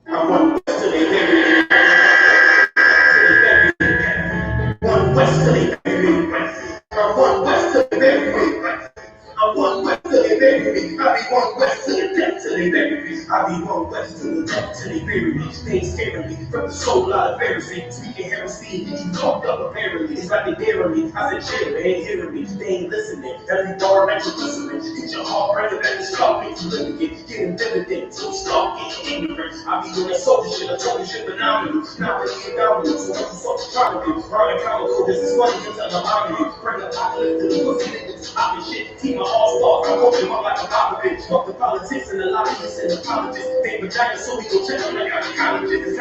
I want west till they bury me. One west till they bury me. I want west till they bury me. I want west till they bury me. I be one west till the death till they bury me. I be one west till the death till they bury me. They ain't scaring me from the soul out of Pharisee. Speaking heresy, you talked up apparently. It's like they daring me. I said, chill, they ain't hearing me. They ain't listening. Every bar that you're listening. Get your heart right back and stop it. Living it, getting dividend. So stop getting ignorant. I be doing soldier shit. I told you shit phenomenal. Not really phenomenal. So what the fuck you trying to do? Running comical. This is funny until I'm out of you. Bring apocalypse to the pussy niggas. Talking shit. Team of all stars. I'm hoping I'm like a Popovich. Fuck the politics and the lobbyists and the politics. They vagina so we go check them like gynecologist.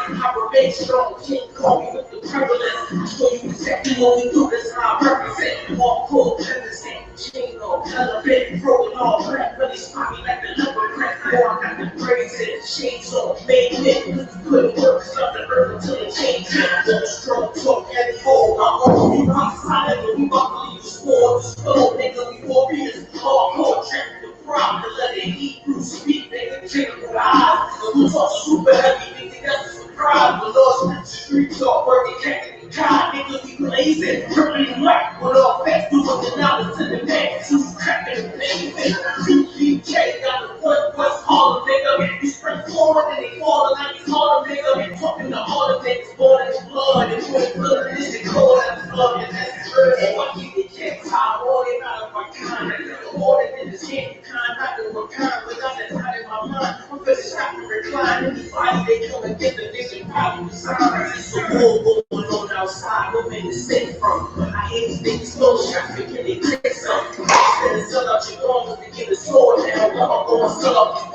I remain strong, can't call me with the prevalence. So you exactly what we do, this is how I represent. All cool, understand, chain on, elevate, rolling all black, really spot me like the number press. Boy, I got the braids and shades on, made it, cause you couldn't work, stop the earth until it changed it. Strong talk, heavy hold, I'm on you, rock solid, and we about to leave the sports. Oh, nigga, we warriors, hardcore, check the problem, to let it eat through speak, nigga, check the eyes. We talk super heavy, nigga, that's a surprise. The Lord's street talk, working, checking the God, nigga, we blazing, tripping like with all facts, doing the knowledge to the neck, two cracking the blazing. CGK got the one West Harlem, nigga. You spring forward and they fall like it's Harlem, nigga. Talking to all the niggas born in blood, and you ain't blood, this shit cold, that's blood, and that's the earth. And what you get, I'm rolling out of my kind, nigga, more than this candy kind, not the one kind, but I'm that hot in my mind. I'm finna stop and recline, anybody they come and get the vision, probably sign. It's a war going on outside, what made it safe from? I hate these niggas, slow traffic, and they take something. Instead of sell out your arms and get a sword, now I'm gonna sell out your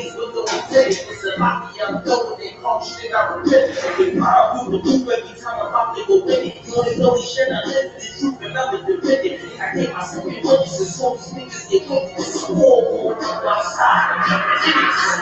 days with no days. It's a lot of young dope, they call shit I repent. They fire through the move every time I'm out there go with it. You only know these shit, I live this truth and I'm a defendant. I gave myself in witness and so these niggas get wicked. It's a war going on outside.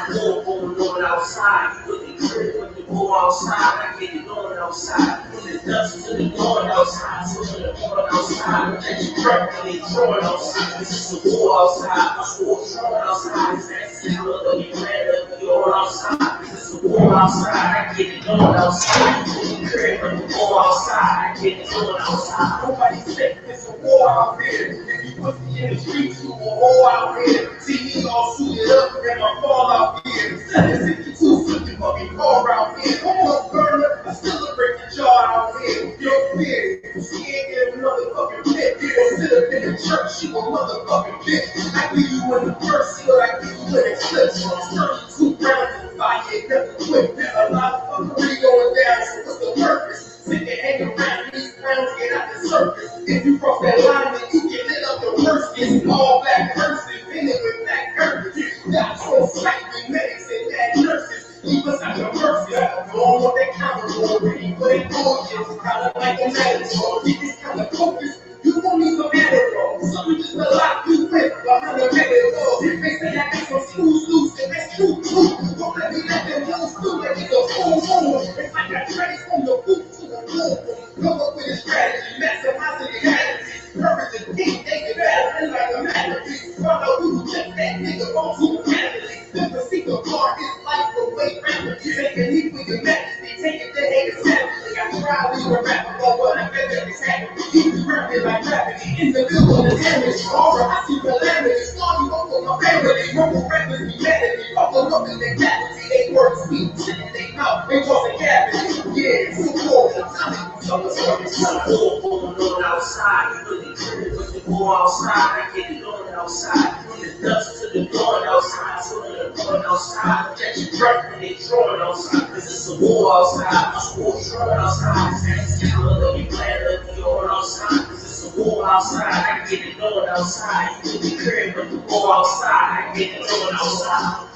It's a war going on outside. With the crib, with the go outside, I get it on outside. From the dust to the dawn outside, to the dawn outside. That you prep when they drawing outside. This is a war outside. My school drawing outside. It's that single of you man of you all outside. This is a war outside. I get it on outside. With the crib, with the go outside, I get it on outside. Nobody said it's a war out here. If you pussy in the streets, you a war out here. See me all suited up and my fall out here. 762 flipping fucking car out here. Almost burned up, I celebrate the jar out here. You're weird. She ain't get a motherfucking pit. Or sit up in the church, you a motherfucking bitch. I give you in the first seal, I give you in the clips. 32 rounds of fire, never quit. A lot of fuckery going down, so what's the purpose? Sit there hanging around these clowns, get out the circus. If you cross that line, then you get lit up your purse. It's all black person, painted with black curtains. That's so slightly medics and bad nurses. Keep us at your mercy. You don't want that camera already, but it gorgeous. Kinda like a matador. Get this kind of focus. You won't need some matador. Something just to lock you with behind the matador. If they say that ain't some screws loose, and that's true too. Don't let me let them know through that nigga boom. It's like a trace from the boot to the boom. Come up with a strategy, maximizing your strategy. Purpose is deep, they can battle like a masterpiece. Find out who check that nigga onto the masterpiece. Then proceed to bar his life away rapidly. Take a knee for your majesty, take it, then hate it savagely. I try to leave a rapper, but what I bet that is happening. Keep rapping like gravity, in the middle of the damage. Horror, I see calamity, storm you over my family. Rumble rappers be mad at me, fuck them up in their cavity. They work sweet, shit in their mouth, they toss a cavity. Yeah, so cool, I'm telling you, something going on outside. You really tripping with the go outside, I get it on outside. From the dust to the dawn outside, to the dawn outside. Catch your breath when they drawing outside, cause it's a war outside. My school drawing outside, it's that single of you plan of you all outside, cause it's a war outside. I get it on outside. You really crib with the go outside, I get it on outside.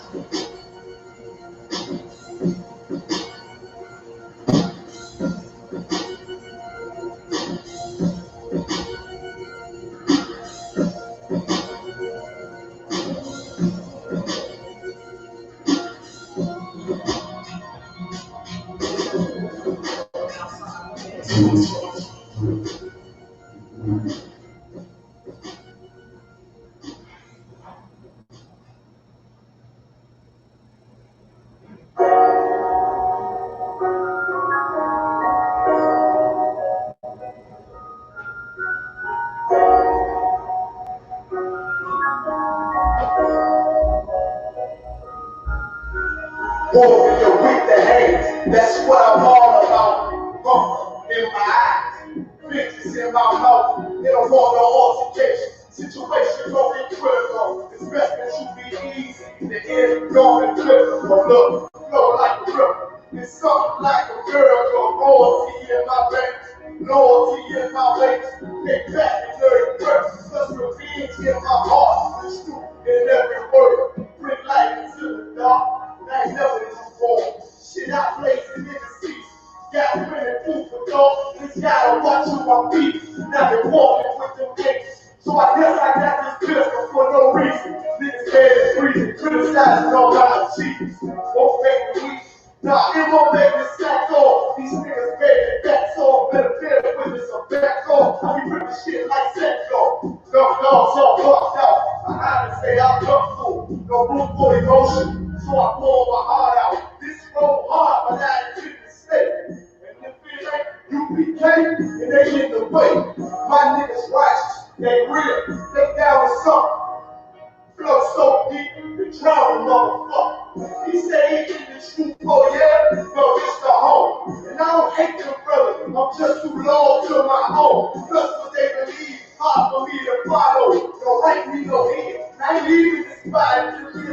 War with your weak the hands, that's what I'm all about. Hunger in my eyes, bitches in my mouth. They don't want no altercation. Situations don't get critical. It's best that you be easy. The end gone and critical. Look, flow like a river. It's something like a miracle. Loyalty in my veins, loyalty in my veins. Get back and dirty breath. Plus revenge in my heart. It's true in every word. Bring light into the dark. I ain't never too forward. Shit I blazing in the seats. Got plenty food for thought. This gotta watch you on beat. Now they walking with them gates. So I guess I got this pistol for no reason. Niggas bad as breathing, criticizing all my cheats. Won't make me weak. Nah, it won't make me sack off. These niggas bad and backs off. Better bear with us or back off. I be ripping shit like Setco. Dumb dogs all bucked out. I had to say I'm comfortable. No room for emotion. So I pour my heart out. This road hard, but I didn't stay. And if it ain't UPK, and they in the way. My niggas righteous, they real, they down with something. Flow so deep, they drown a motherfucker. He say he in the street, oh yeah, no, it's the home. And I don't hate them brothers, I'm just too loyal to my own. Plus what they believe, hard for me to follow. Don't rank me no head, I ain't leaving this spot until you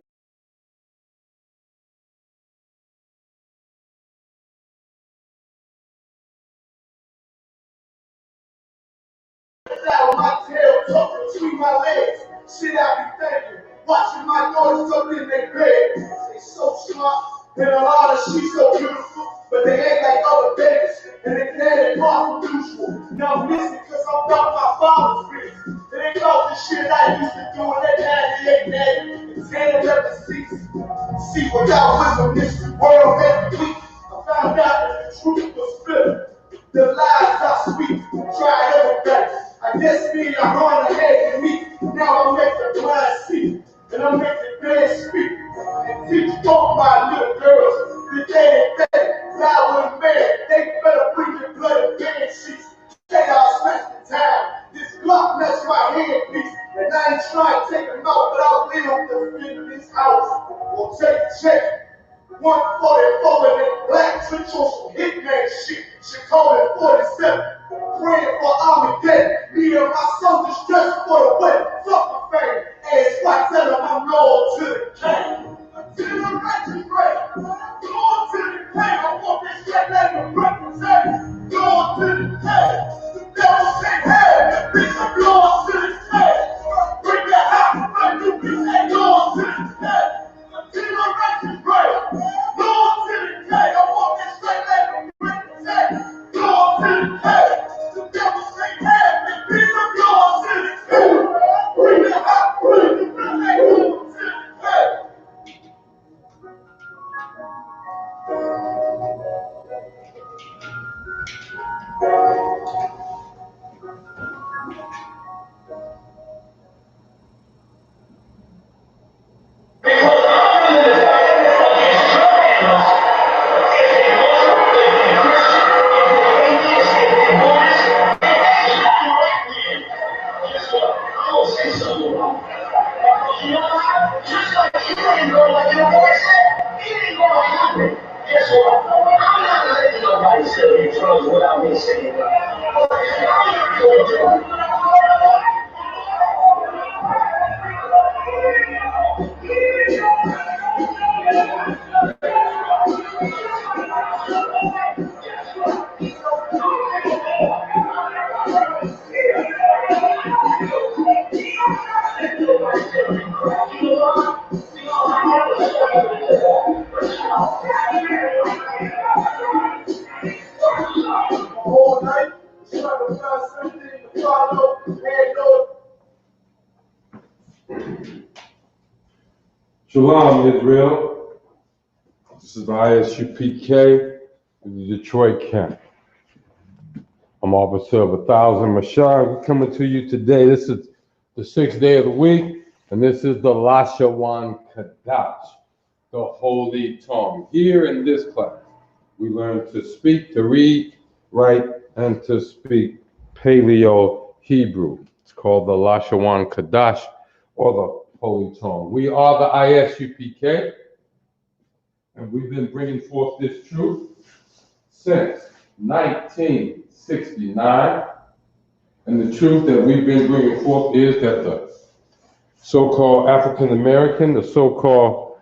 out my tail tucked between my legs. Shit I be thinking. watching my daughters up in their bed. They so smart, and a lot of she's so beautiful, but they ain't like other babies, and they can't apart from usual. Now I'm missing because I'm about my father's business. It ain't all the shit I used to do in that 98 day. It's hand ever cease. See, without wisdom, this world made me weak. I found out that the truth was bitter. The lies I speak, try everything. I guess me, I'm on ahead of me. Now I'm making the blind see, and I'm making dead speak. And teach both my little girls that they ain't fake. Lie with a man, they better bring your blood and bed sheets. They all spent the time. This Glock messed my headpiece, and I ain't trying to take them out, but I'll live to fit this house. Or take a check. 144 in that black trench on some hitman shit. She called it 47. Praying for Armageddon. Me and my soldiers dressed for the wedding. Fuck the fame. Ass white, tell them I'm loyal to the king. Until the righteous pray. Loyal to the king. I want this straight leg to represent. Loyal to the king. The devil say, hey, the bitch, I'm loyal to the king. Bring that house, but you bitch ain't loyal to the king. Until the righteous pray. Loyal to the king. I want this straight leg to represent. Loyal to the king. The devil say, hey, the bitch, I'm loyal to the king. Bring that house, but you bitch ain't loyal to the king. Just like you ain't going like your boy said, it ain't gonna happen. Guess what? I'm not letting nobody sell you drugs without me saying all night, trying to find something to follow, and Shalom, Israel. This is the ISUPK in the Detroit camp. I'm Officer of 1,000 Mashar. We're coming to you today. This is the 6th day of the week, and this is the Lashawan Qadash, the Holy Tongue. Here in this class, we learn to speak, to read, write, and to speak Paleo Hebrew. It's called the Lashawan Qadash, or the Holy Tongue. We are the ISUPK, and we've been bringing forth this truth since 1969. And the truth that we've been bringing forth is that the so-called African American, the so-called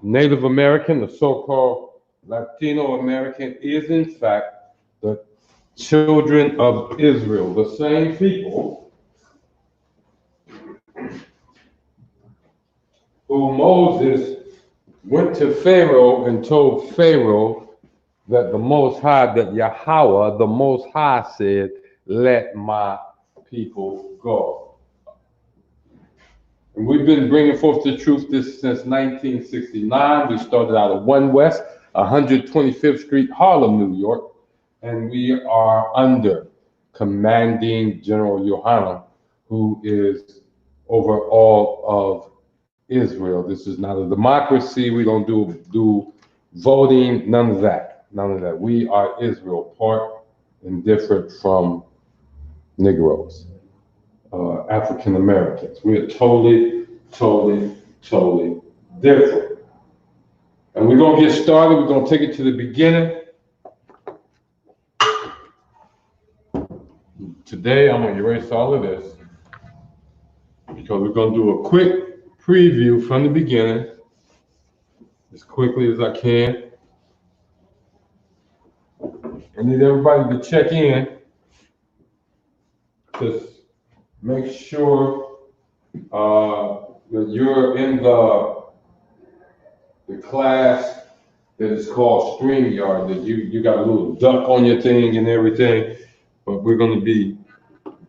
Native American, the so-called Latino American is in fact the children of Israel, the same people who Moses went to Pharaoh and told Pharaoh that the Most High, that Yahweh, the Most High said, let my people go. And we've been bringing forth the truth this since 1969. We started out at 1 West, 125th Street, Harlem, New York. And we are under Commanding General Yohanan, who is over all of Israel. This is not a democracy. We don't do voting, none of that. None of that. We are Israel, part and different from Negroes, African Americans. We are totally different. And we're going to get started. We're going to take it to the beginning. Today, I'm going to erase all of this because we're going to do a quick preview from the beginning as quickly as I can. I need everybody to check in. Just make sure You're in the class that is called StreamYard. That you got a little duck on your thing and everything, but we're going to be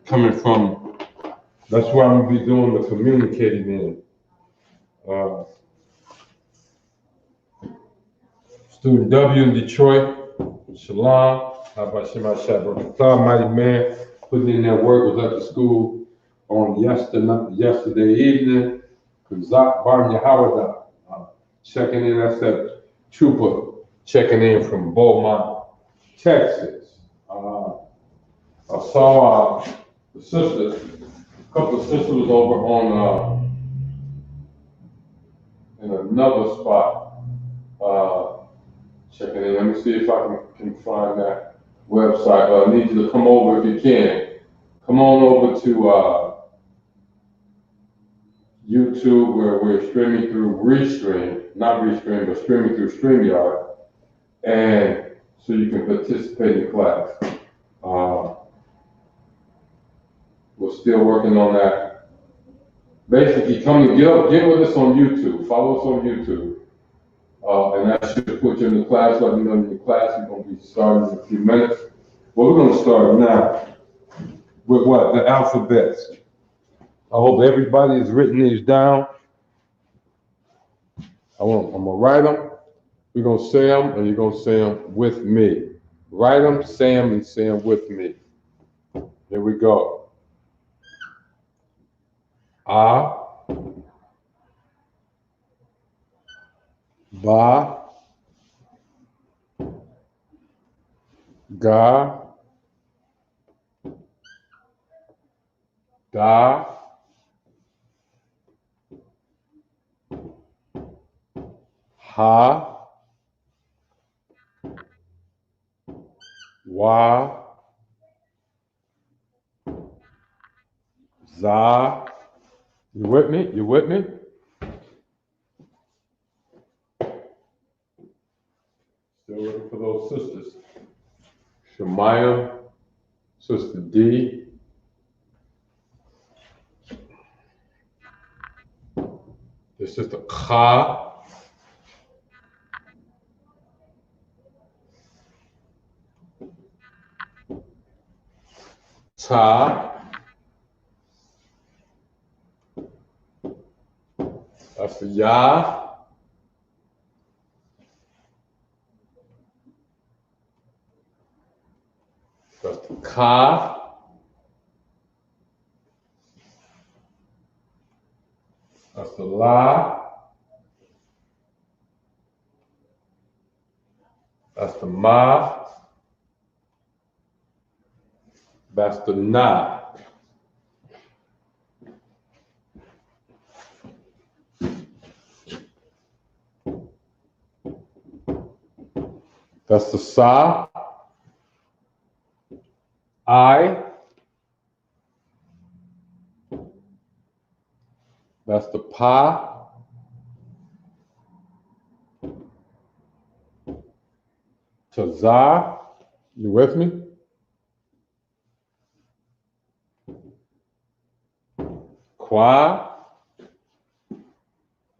coming from. That's where I'm going to be doing the communicating in. Student W in Detroit, Shalom, how about Shema Shabbat? Mighty man, putting in that work, was at the school on yesterday evening. Kazak Bar Yahawada, checking in, that's that trooper, checking in from Beaumont, Texas. I saw the sisters, a couple of sisters was over on in another spot. Checking in. Let me see if I can find that website. I need you to come over if you can. Come on over to YouTube where we're streaming through but streaming through StreamYard, and so you can participate in class. We're still working on that. Basically, come and get with us on YouTube. Follow us on YouTube. And that should put you in the class. Let me know in the class. We're going to be starting in a few minutes. Well, we're going to start now with what? The alphabets. I hope everybody has written these down. I'm going to write them. We're going to say them, and you're going to say them with me. Write them, say them, and say them with me. Here we go. A, Ba, Ga, Da, Ha, Wa, Za. You with me? You with me? Still looking for those sisters. Shemaya, Sister D. This is the Kha. Ta. That's the Ya. That's the Ka. That's the La. That's the Ma. That's the Na. That's the Sa. I. That's the Pa. Za. You with me? Qua.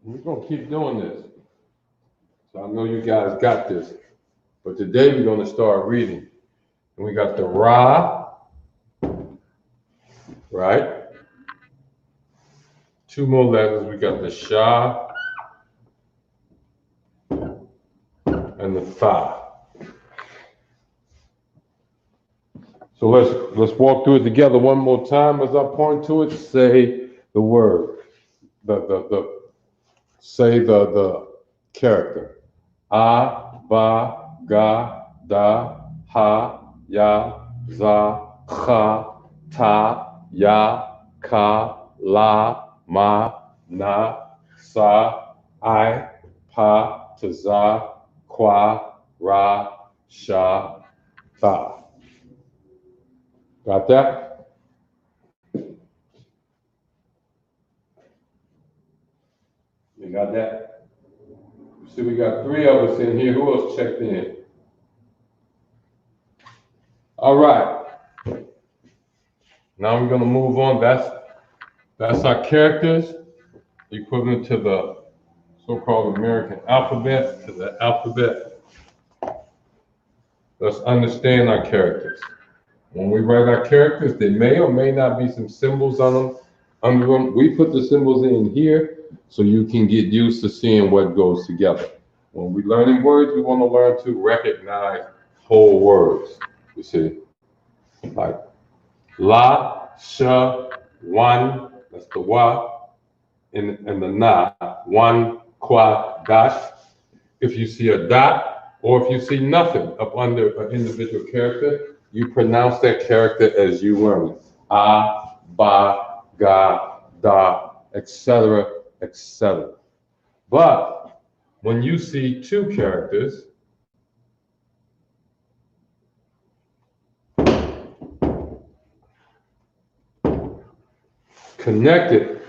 We're going to keep doing this. So I know you guys got this. But today we're going to start reading. And we got the Ra. Right? Two more letters. We got the Sha and the Tha. So let's walk through it together one more time. As I point to it, say the word. Say the character. A, Ba, Ga, Da, Ha, Ya, Za, Cha, Ta, Ya, Ka, La, Ma, Na, Sa, I, Pa, Za, Qua, Ra, Sha, Tha. Got that? You got that? See, we got three of us in here. Who else checked in? All right. Now we're going to move on. That's our characters, equivalent to the so-called American alphabet, to the alphabet. Let's understand our characters. When we write our characters, there may or may not be some symbols on them, under them. We put the symbols in here so you can get used to seeing what goes together. When we learning words, we want to learn to recognize whole words. You see, like Lashawan, that's the wa, and the na, one Qadash. If you see a dot or if you see nothing up under an individual character, you pronounce that character as you learn it. A, ba, ga, da, etc., etc. But when you see two characters, connected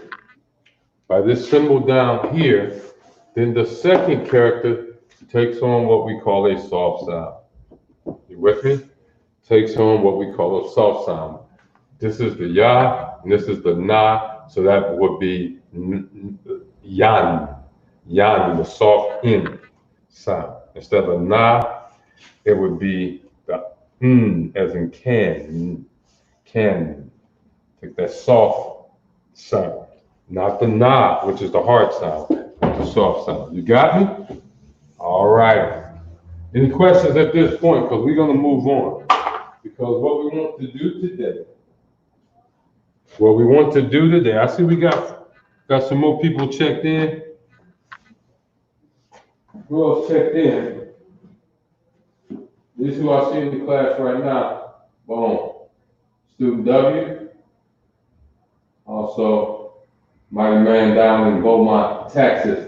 by this symbol down here, then the second character takes on what we call a soft sound. You with me? Takes on what we call a soft sound. This is the ya, and this is the na, so that would be yan, yan, the soft in sound. Instead of na, it would be the as in can, take that soft sound, not the na, which is the hard sound, the soft sound. You got me? All right. Any questions at this point? Because we're going to move on. Because what we want to do today, I see we got some more people checked in. Who else checked in? This is who I see in the class right now. Boom. Student W. Also, mighty man down in Beaumont, Texas.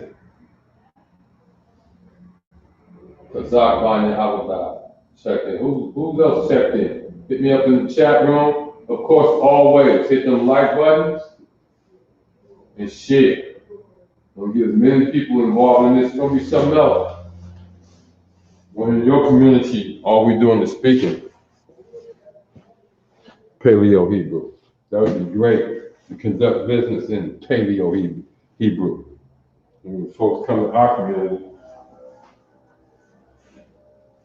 Kazak Vanya Havada checked in. Who else checked in? Hit me up in the chat room. Of course, always hit them like buttons and share. Don't get as many people involved in this. It's gonna be something else. When in your community, all we doing is speaking Paleo Hebrew. That would be great to conduct business in Paleo Hebrew. When folks come to our community,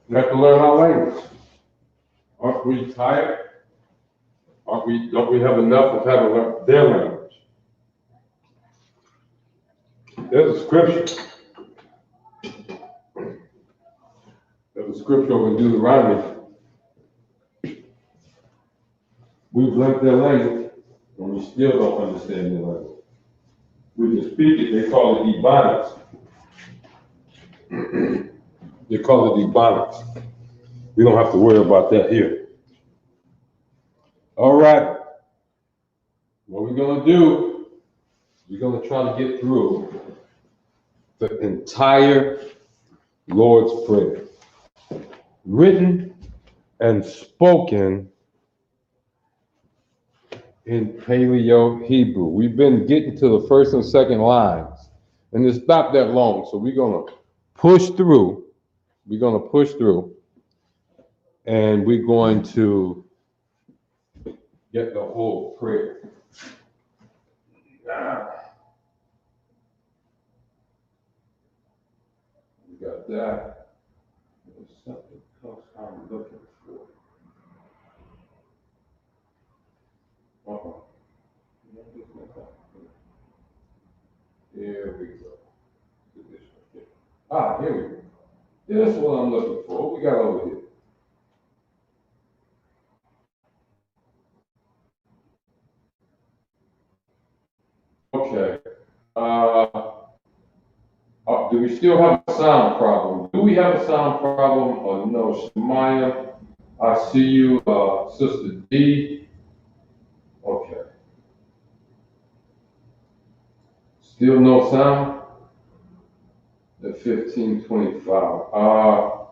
we have to learn our language. Aren't we tired? Don't we have enough of having learned their language? There's a scripture. There's a scripture over in Deuteronomy. We've learned their language, and we still don't understand their language. We can speak it, they call it Ebonics. They call it Ebonics. We don't have to worry about that here. All right. What we're going to do, we're going to try to get through the entire Lord's Prayer, written and spoken in Paleo Hebrew. We've been getting to the first and second lines, and it's not that long, so we're going to push through. We're going to push through, and we're going to get the whole prayer. We got that. There's something else I'm looking for. Here we go. Here we go. This is what I'm looking for. What we got over here? Okay. Do we still have a sound problem? Do we have a sound problem or no? Shemaya, I see you, Sister D. Okay. Still no sound? At 1525.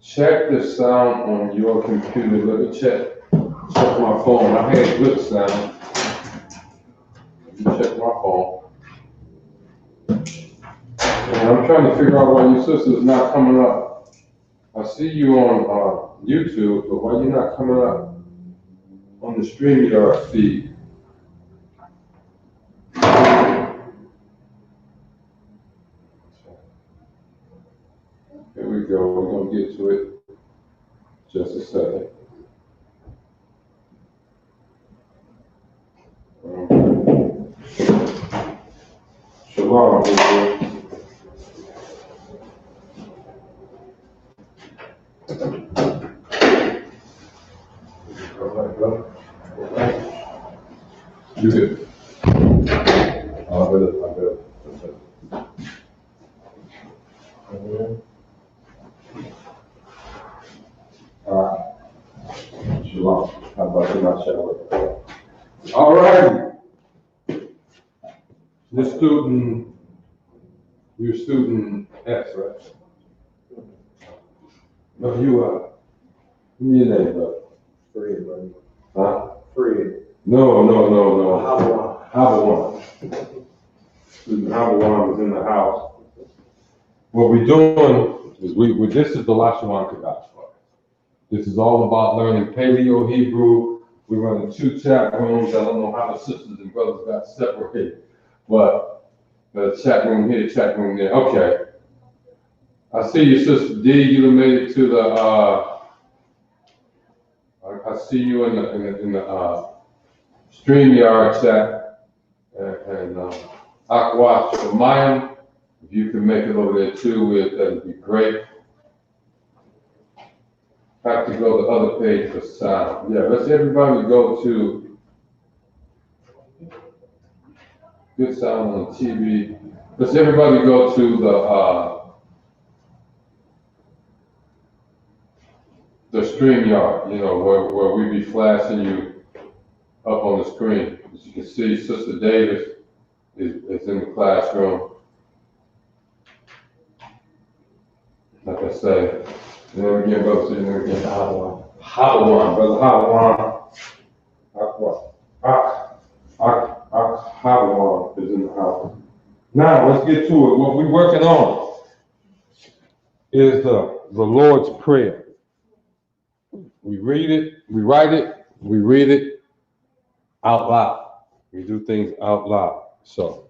Check the sound on your computer. Let me check my phone. I had good sound. Let me check my phone. And I'm trying to figure out why your sister's not coming up. I see you on YouTube, but why you're not coming up on the StreamYard feed? Here we go. We're going to get to it. Just a second. Shalom, Israel. You good? I better. All right. Shalom. How about the Lashawan? All right. You're student S, right? No, you are. Give me your name, brother. Fred, buddy. Huh? Fred. No. Lashawan. Student Lashawan is in the house. What we're doing is this is the Lashawan Qadash class. This is all about learning Paleo Hebrew. We run in 2 chat rooms. I don't know how the sisters and brothers got separated, but the chat room here, chat room there. Okay. I see you, Sister D. You done made it to the. I see you in the StreamYard chat, and Aqua Shemayim. If you can make it over there too, that'd be great. Have to go to the other page for sound. Yeah, let's everybody go to good sound on TV. Let's everybody go to the StreamYard, where we be flashing you up on the screen. As you can see, Sister Davis is in the classroom. Like I say, there again, brother, see there again. Lashawan, brother Lashawan. Lashawan is in the house. Now let's get to it. What we're working on is the Lord's Prayer. We read it, we write it, we read it out loud. We do things out loud. So,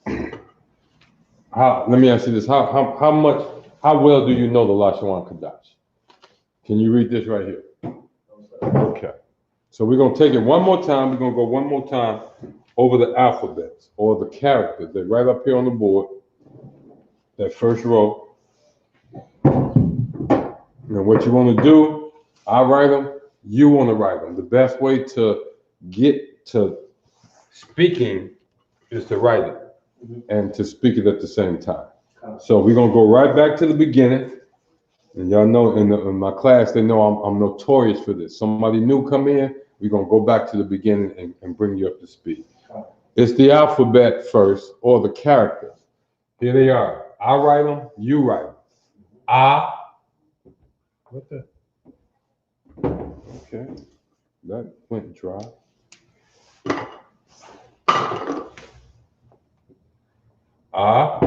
let me ask you this: how well do you know the Lashawan Qadash? Can you read this right here? Okay. So we're gonna take it one more time. We're gonna go one more time over the alphabets or the characters. They're right up here on the board. That first row. And what you want to do, I write them. You want to write them. The best way to get to speaking is to write it and to speak it at the same time. So we're gonna go right back to the beginning. And y'all know in my class, they know I'm notorious for this. Somebody new come in, we're gonna go back to the beginning and bring you up to speed. It's the alphabet first, or the characters. Here they are. I write them, you write them. What the? Okay, that went dry. Ba.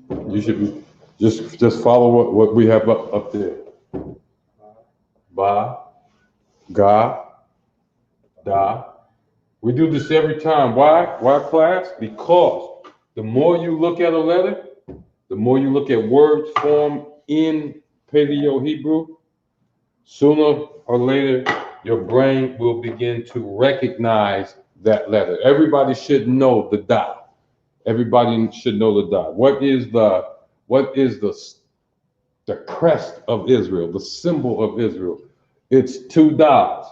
You should be just follow what we have up there. Ba, ga, da. We do this every time. Why? Why, class? Because the more you look at a letter, the more you look at words formed in Paleo Hebrew, sooner or later, your brain will begin to recognize that letter. Everybody should know the da. Everybody should know the da. What is the crest of Israel, the symbol of Israel? It's 2 das.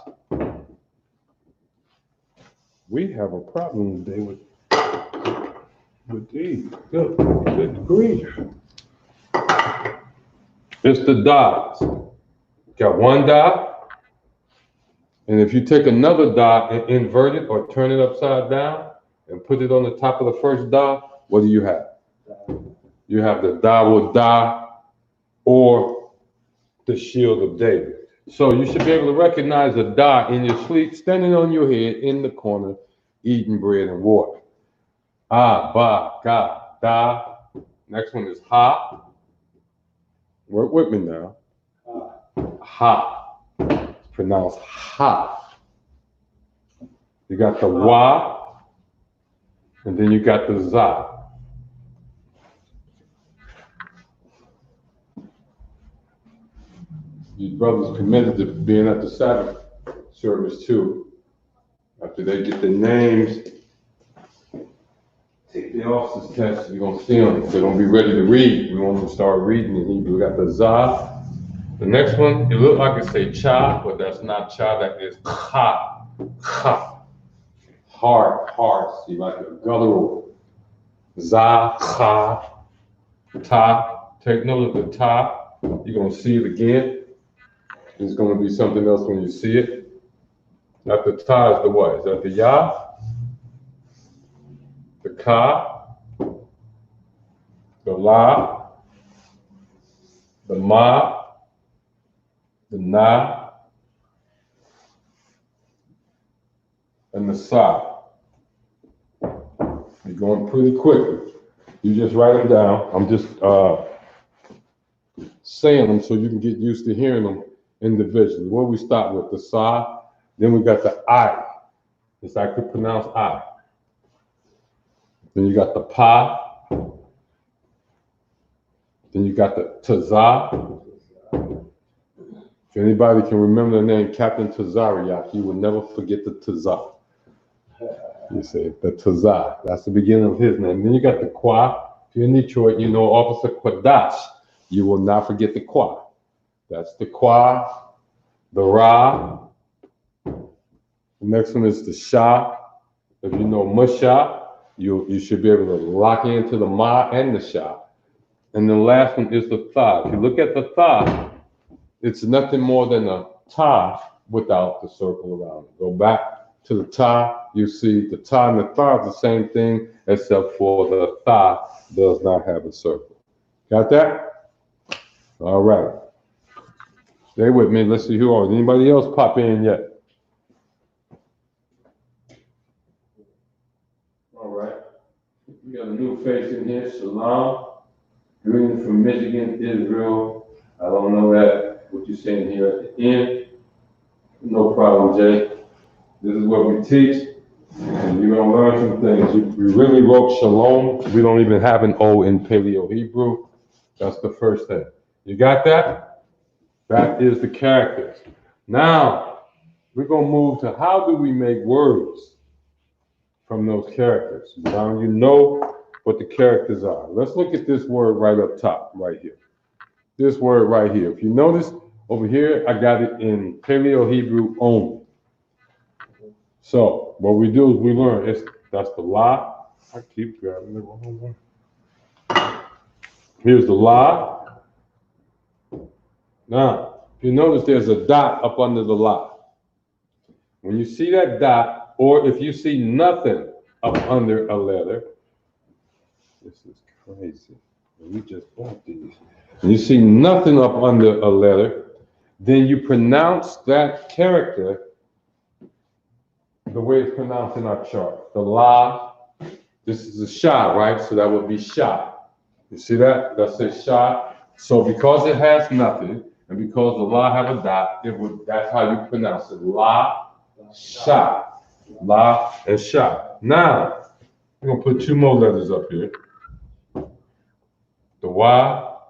We have a problem today with these. Good grief. It's the das. Got 1 da, and if you take another da and invert it or turn it upside down and put it on the top of the first da, what do you have? You have the Dawud Da, or the shield of David. So you should be able to recognize a da in your sleep, standing on your head in the corner, eating bread and water. Ba, ga, da. Next one is ha. Work with me now. Ha. It's pronounced ha. You got the wa. And then you got the za. These brothers committed to being at the Sabbath service too. After they get their names, take the officer's test, you're gonna see them. They're gonna be ready to read. We want them to start reading in Hebrew. We got the za. The next one, it looked like it say cha, but that's not cha, that is cha. Cha. Hard. See, like a guttural. Za, cha, ta. Take note of the ta. You're gonna see it again. It's gonna be something else when you see it. After ta is the what? Is that the ya? The ka? The la? The ma? The na? And the sa. You're going pretty quickly. You just write them down. I'm just saying them so you can get used to hearing them individually. What we start with, the sa, then we got the I. It's actually pronounced I. Then you got the pa. Then you got the taza. If anybody can remember the name Captain Tazariak, you will never forget the taza. You say the taza. That's the beginning of his name. Then you got the kwa. If you're in Detroit, you know Officer Qadash. You will not forget the kwa. That's the kwa, the ra. The next one is the sha. If you know musha, you should be able to lock into the ma and the sha. And the last one is the tha. If you look at the tha, it's nothing more than a ta without the circle around it. Go back to the ta, you see the ta and the tha is the same thing, except for the tha does not have a circle. Got that? All right. Stay with me. Let's see who are. Anybody else pop in yet? All right. We got a new face in here. Shalom. Greetings from Michigan, Israel. I don't know that, what you're saying here at the end. No problem, Jay. This is what we teach. And you're going to learn some things. We really wrote shalom. We don't even have an O in Paleo Hebrew. That's the first thing. You got that? That is the characters. Now, we're going to move to how do we make words from those characters. Now you know what the characters are. Let's look at this word right up top, right here. This word right here. If you notice over here, I got it in Paleo Hebrew only. So what we do is we learn, that's the la. I keep grabbing the wrong one. Here's the la. Now, if you notice there's a dot up under the la. When you see that dot, or if you see nothing up under a letter, this is crazy. We just bought these. When you see nothing up under a letter, then you pronounce that character the way it's pronounced in our chart. The la, this is a sha, right? So that would be sha. You see that? That says sha. So because it has nothing, and because the la have a dot, that's how you pronounce it. La, sha. La and sha. Now, we're going to put two more letters up here. The wa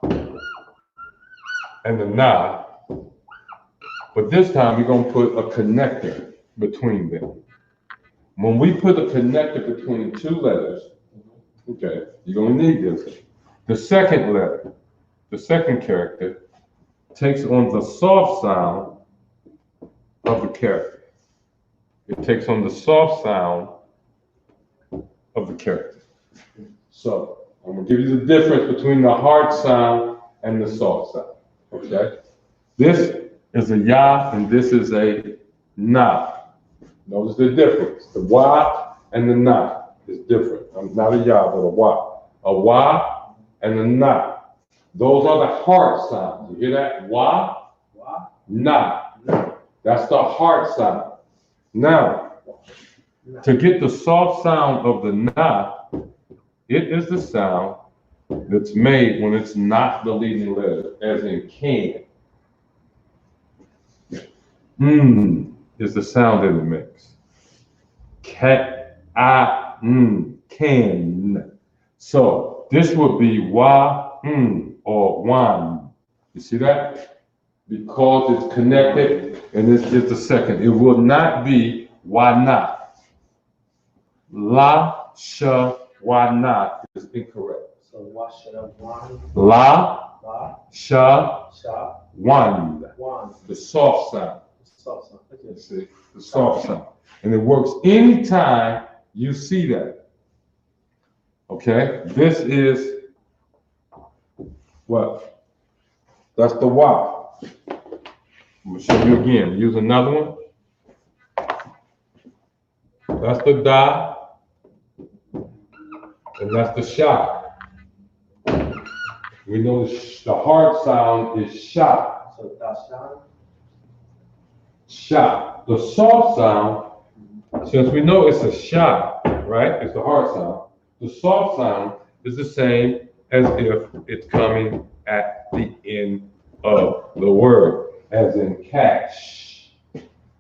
and the na. But this time, we're going to put a connector between them. When we put a connector between two letters, okay, you're going to need this. The second letter, the second character, takes on the soft sound of the character. It takes on the soft sound of the character. So, I'm going to give you the difference between the hard sound and the soft sound, okay? This is a ya and this is a na. Notice the difference. The wa and the na is different. Not a ya, but a wa. A wa and a na. Those are the hard sounds. You hear that? Wa, na. That's the hard sound. Now, to get the soft sound of the na, it is the sound that's made when it's not the leading letter, as in can. Is the sound that it makes. Cat, can. So this would be wa, or wan. You see that? Because it's connected, and it's just a second. It will not be wa not. Lashawan is incorrect. So Lashawan. Lashawan. The soft sound. Soft sound. Okay. You see? The soft sound. And it works anytime you see that. Okay? This is what? That's the wa. I'm going to show you again. Use another one. That's the da. And that's the sha. We know the hard sound is sha. So Dashan. Sha. The soft sound, since we know it's a sha, right? It's the hard sound. The soft sound is the same as if it's coming at the end of the word, as in cash.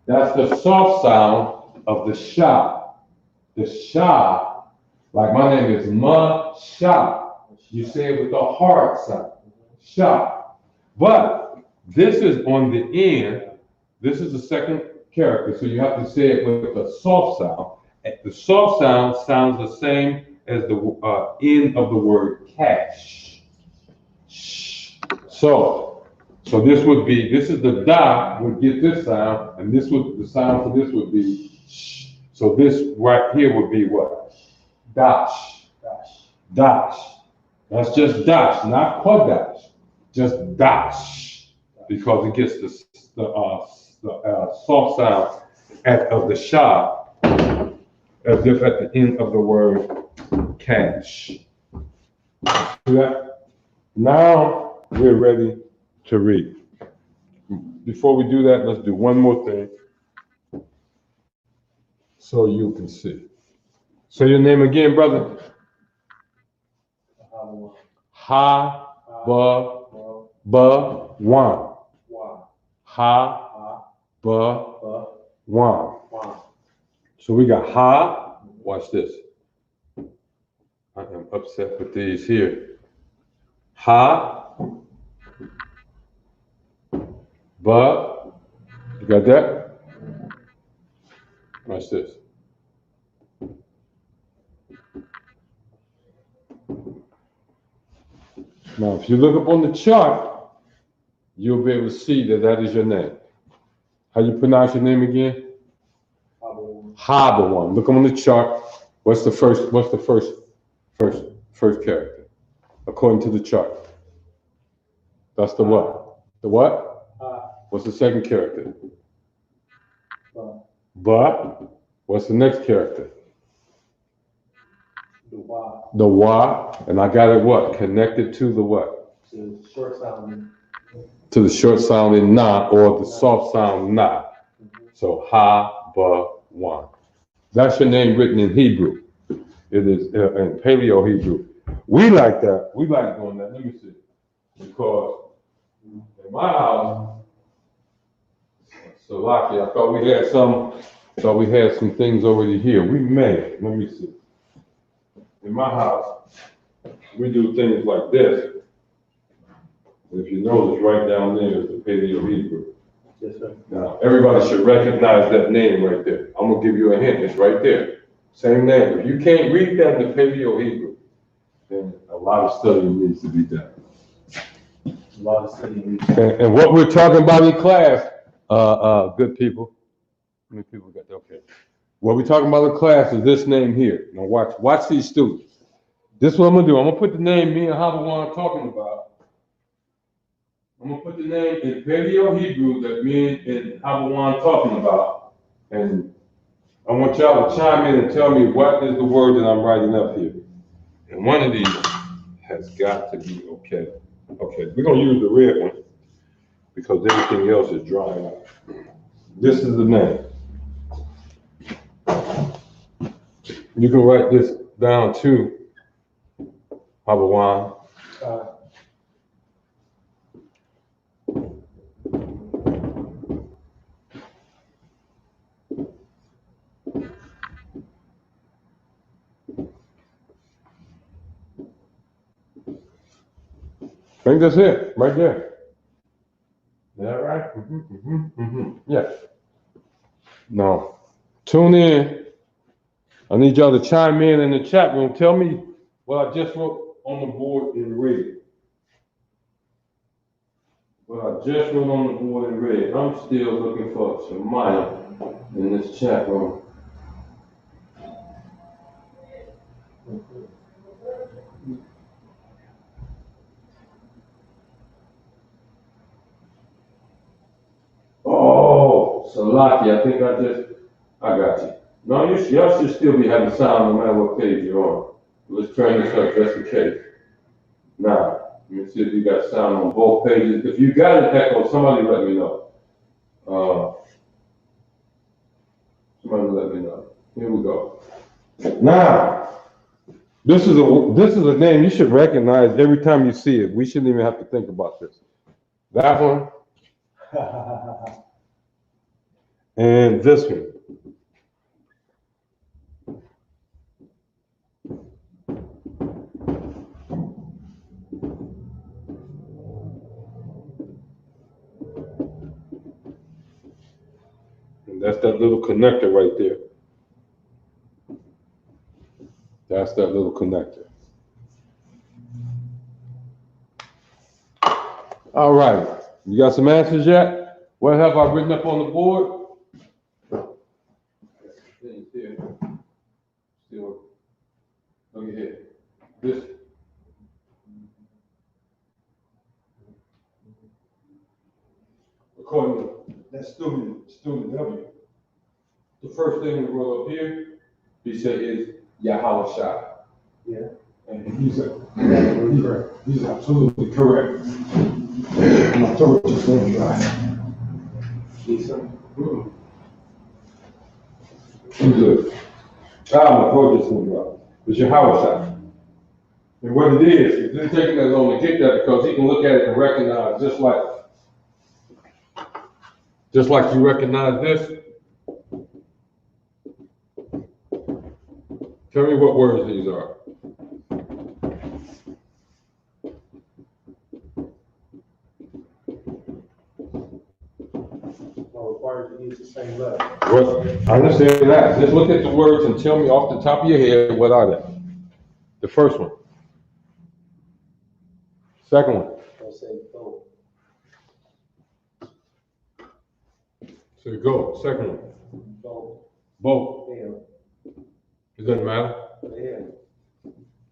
That's the soft sound of the sha. The sha, like my name is Ma-sha. You say it with the hard sound, sha. But this is on the end. This is the second character, so you have to say it with the soft sound. The soft sound sounds the same as the end of the word cash. So this would be, this is the da would get this sound, and this would, the sound for this would be sh. So this right here would be what? Dash. Dash. That's just dash, not Qadash. Just dash, because it gets the soft sound of the sha, as if at the end of the word cash. See that? Now we're ready to read. Before we do that, let's do one more thing so you can see. Say your name again, brother. Ha-ba-ba-wan. Ha-ba-wan. So we got ha. Watch this. I am upset with these here. Ha. Ba. You got that? Watch this. Now, if you look up on the chart, you'll be able to see that that is your name. How you pronounce your name again? Ha-ba-wan. Look on the chart. What's the first character? According to the chart. That's the what? The what? What's the second character? Ba. What's the next character? The wa. And I got it what? Connected to the what? To the short sounding. To the short sounding na, or the soft sound na. So ha-ba-wan. That's your name written in Hebrew. It is in Paleo Hebrew. We like that. We like doing that. Let me see. Because in my house, so lucky, I thought we had some things already here. We may. Let me see. In my house, we do things like this. If you notice, right down there is the Paleo Hebrew. Yes, sir. Now, everybody should recognize that name right there. I'm going to give you a hint. It's right there. Same name. If you can't read that in the Paleo Hebrew, then a lot of studying needs to be done. And what we're talking about in class, good people. How many people got that? Okay. What we're talking about in class is this name here. Now watch these students. This is what I'm going to do. I'm going to put the name me and Ha-ba-wan are talking about. I'm going to put the name in Paleo Hebrew that me and Ha-ba-wan talking about. And I want y'all to chime in and tell me what is the word that I'm writing up here. And one of these has got to be okay. Okay, we're going to use the red one because everything else is drying up. This is the name. You can write this down too, Ha-ba-wan. think that's it, right there. Is that right? Yeah. Now, tune in. I need y'all to chime in the chat room. Tell me what I just wrote on the board in red. What I just wrote on the board in red. I'm still looking for Shemaya in this chat room. Oh, Salaki, I think I got you. No, y'all should still be having sound no matter what page you're on. Let's turn this up just in case. Now, let me see if you got sound on both pages. If you got an echo, somebody let me know. Somebody let me know. Here we go. Now, this is a name you should recognize every time you see it. We shouldn't even have to think about this. That one. And this one. And that's that little connector right there. That's that little connector. All right. You got some answers yet? What have I written up on the board? Still, look at here. This. According to that student W, the first thing we wrote up here, he said is Yahweh Shai. Yeah. And he's absolutely correct. My throat just went dry. I'm good. My throat just went dry. It's Yahweh Shai. And what it is they're taking that long to get that because he can look at it and recognize just like you recognize this. Tell me what words these are. Required to use the same letter. What? I understand that. Just look at the words and tell me off the top of your head what are they. The first one. Second one. I'll say both. So you go. Second one. Both. Yeah. It doesn't matter. Yeah.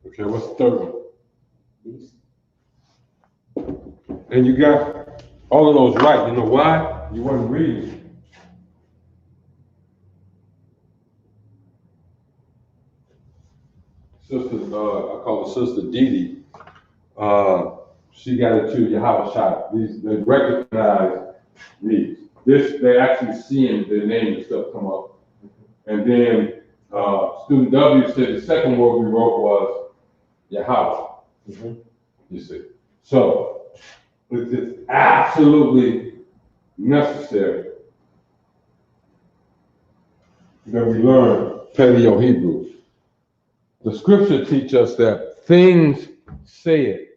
Okay, what's the third one? These. And you got all of those right. You know why? You wasn't reading. Sister, I call her Sister Dee Dee. She got it too, Yahweh Shai. They recognize these. They actually seeing their name and stuff come up. And then student W said the second word we wrote was Yahweh. You see. So it's absolutely necessary that we learn Paleo-Hebrew. The scripture teaches us that things said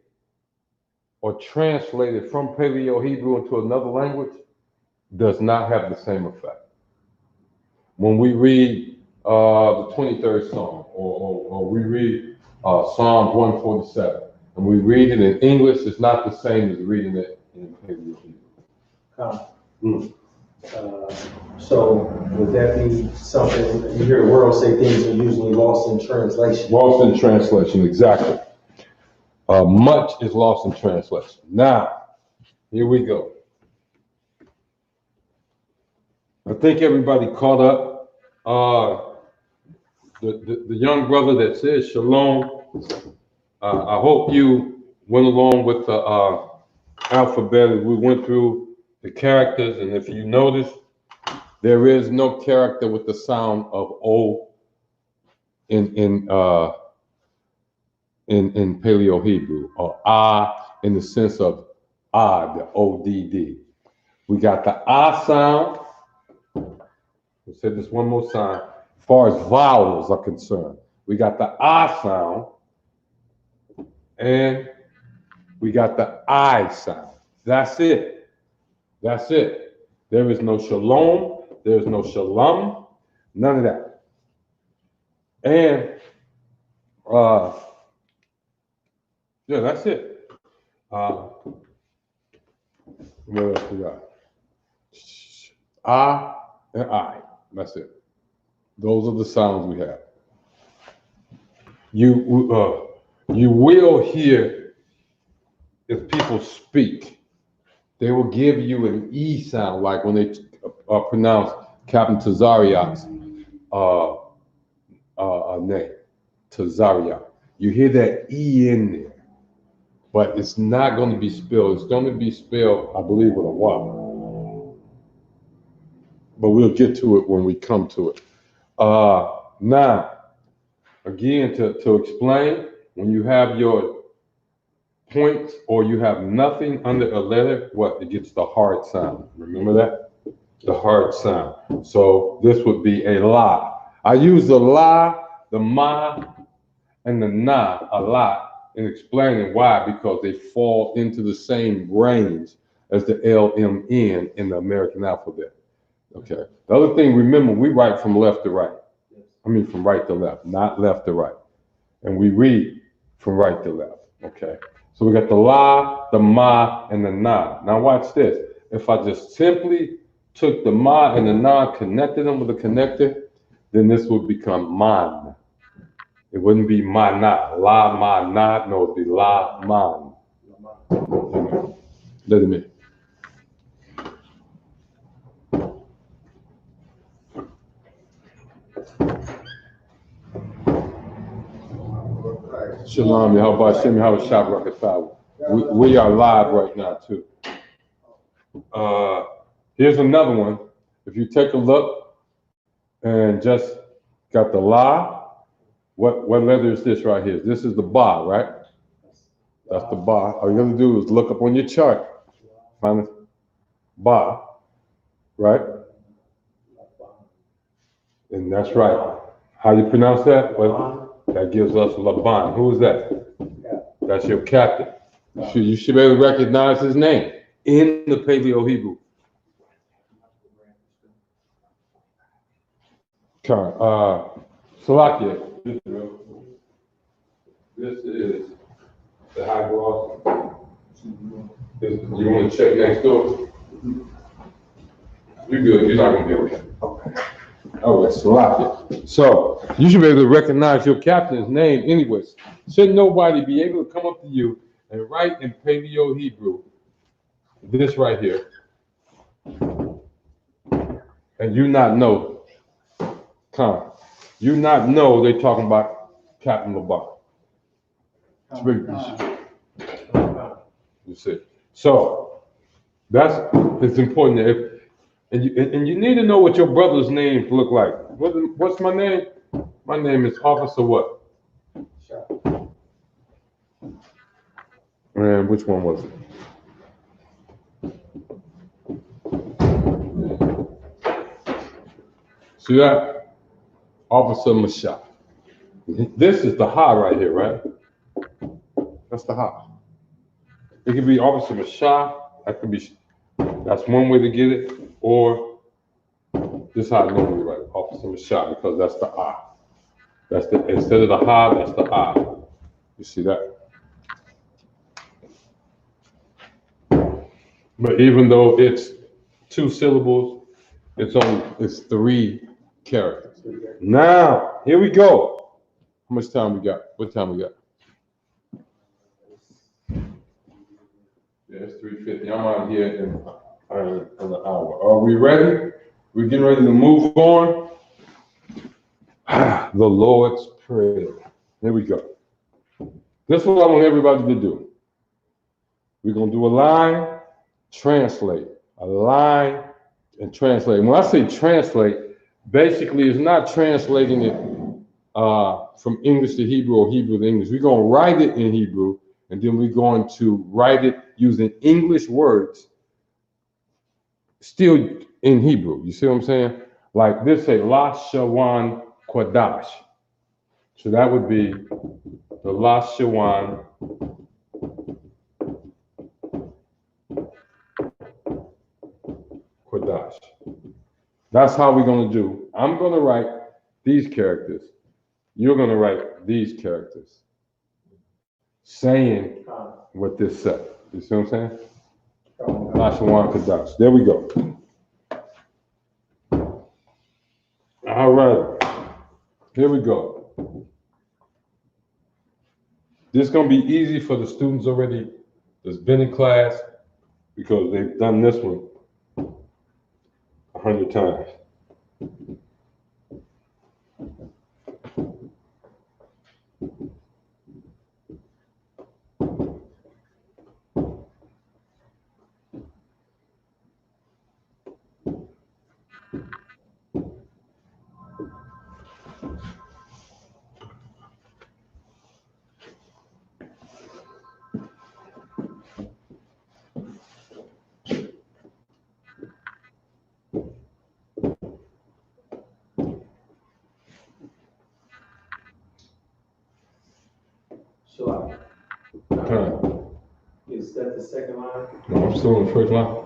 or translated from Paleo-Hebrew into another language does not have the same effect. When we read the 23rd Psalm or we read Psalm 147 and we read it in English, it's not the same as reading it in Paleo-Hebrew. So would that be something, you hear the world say things are usually lost in translation? Lost in translation, exactly. Much is lost in translation. Now, here we go. I think everybody caught up. The young brother that says shalom, I hope you went along with the alphabet as we went through the characters, and if you notice, there is no character with the sound of O in Paleo-Hebrew, or in the sense of the O-D-D. We got the sound. We'll say this one more time. As far as vowels are concerned, we got the sound, and We got the I sound. That's it. That's it. There is no shalom. There is no shalom. None of that. And yeah, that's it. What else we got? And I. That's it. Those are the sounds we have. You will hear if people speak, they will give you an E sound, like when they pronounce Captain Tazariak's name, Tazariak. You hear that E in there, but it's not going to be spelled. It's going to be spelled, I believe, with a Y. But we'll get to it when we come to it. Now, again, to explain, when you have your points or you have nothing under a letter, what? It gets the hard sound. Remember that? The hard sound. So this would be a la. I use the la, the ma, and the na a lot in explaining why, because they fall into the same range as the LMN in the American alphabet. Okay. The other thing, remember, we write from left to right. I mean, from right to left, not left to right. And we read from right to left. Okay. So we got the la, the ma, and the na. Now watch this. If I just simply took the ma and the na, connected them with a connector, then this would become man. It wouldn't be mana, la, ma, na. No, it'd be la, man. Let him in. Shalom, Yahweh Hashem, Yahweh Shab Rakatawa. We are live right now, too. Here's another one. If you take a look and just got the la, what letter is this right here? This is the ba, right? That's the ba. All you gotta do is look up on your chart. Find the ba, right? And that's right. How you pronounce that? Well, that gives us Laban. Who is that? That's your captain. You should be able to recognize his name in the Paleo Hebrew. Salakia. This is the high gloss. You want to check next door? You're good. You're not going to be okay. Oh, that's Salakia. So you should be able to recognize your captain's name anyways. Should nobody be able to come up to you and write in Paleo Hebrew this right here, and you not know, you not know they're talking about Captain Laban. You see. So it's important that and you need to know what your brother's names look like. What's my name? My name is Officer what? And which one was it? See that? Officer Mashah. This is the ha right here, right? That's the ha. It could be Officer Mashah. That's one way to get it. Or this is how I normally write it, Officer Mashah, because that's the ah. Instead of the ha, that's the ah. You see that? But even though it's 2 syllables, it's 3 characters. Now, here we go. How much time we got? What time we got? Yeah, it's 3:50. I'm out here in an hour. Are we ready? We're getting ready to move on. The Lord's Prayer. Here we go. This is what I want everybody to do. We're going to do a line, translate. A line and translate. When I say translate, basically it's not translating it from English to Hebrew or Hebrew to English. We're going to write it in Hebrew, and then we're going to write it using English words still in Hebrew. You see what I'm saying? Like this say Lashawan Qadash. So that would be the Lashawan That's how we're going to do. I'm going to write these characters. You're going to write these characters. Saying what this said. You see what I'm saying? Lashawan, Qadash. There we go. All right. Here we go. This is going to be easy for the students already that's been in class because they've done this one 100 times. So, is that the second line? No, I'm still in the first line.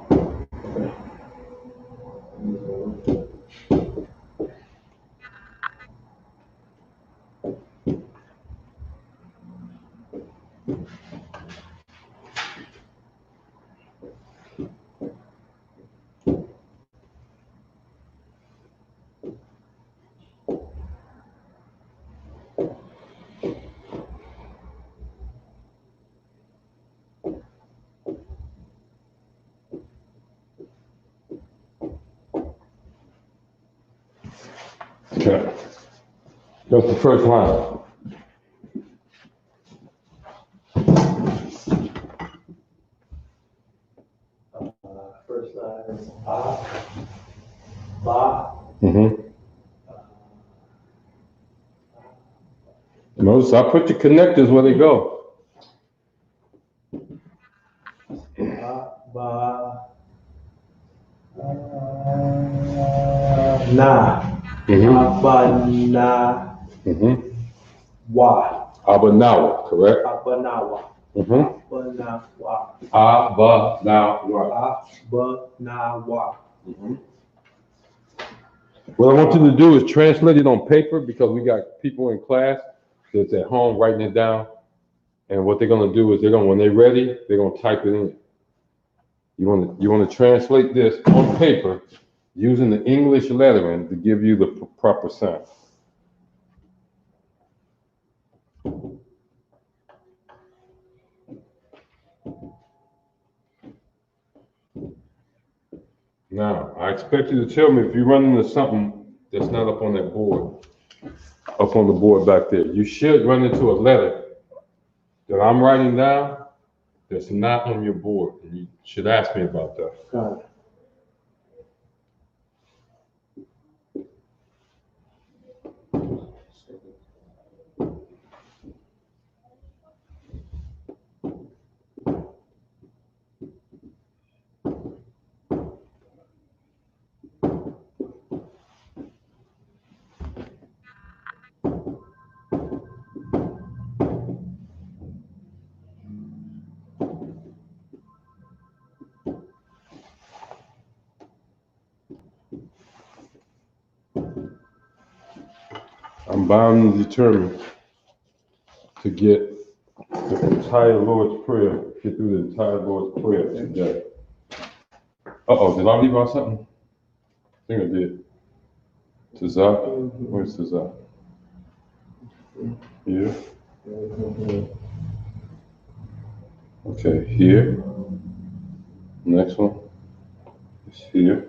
Okay. That's the first line. First line is ba. Mm-hmm. Notice I put the connectors where they go. Ba. Na. Mm-hmm. Abana. Mm-hmm. Wa. Abanawa, correct? Abanawa. Mm-hmm. Abanawa. Abanawa. Abanawa. Mm-hmm. What I want you to do is translate it on paper because we got people in class that's at home writing it down. And what they're gonna do is when they're ready, they're gonna type it in. You want to translate this on paper using the English lettering to give you the proper sound. Now, I expect you to tell me if you run into something that's not up on that board, up on the board back there. You should run into a letter that I'm writing down that's not on your board. And you should ask me about that. Got it. I'm bound and determined to get the entire Lord's Prayer, get through the entire Lord's Prayer today. Uh-oh, did I leave out something? I think I did. Tazah? Where's Tazah? Here. Okay, here. Next one is here.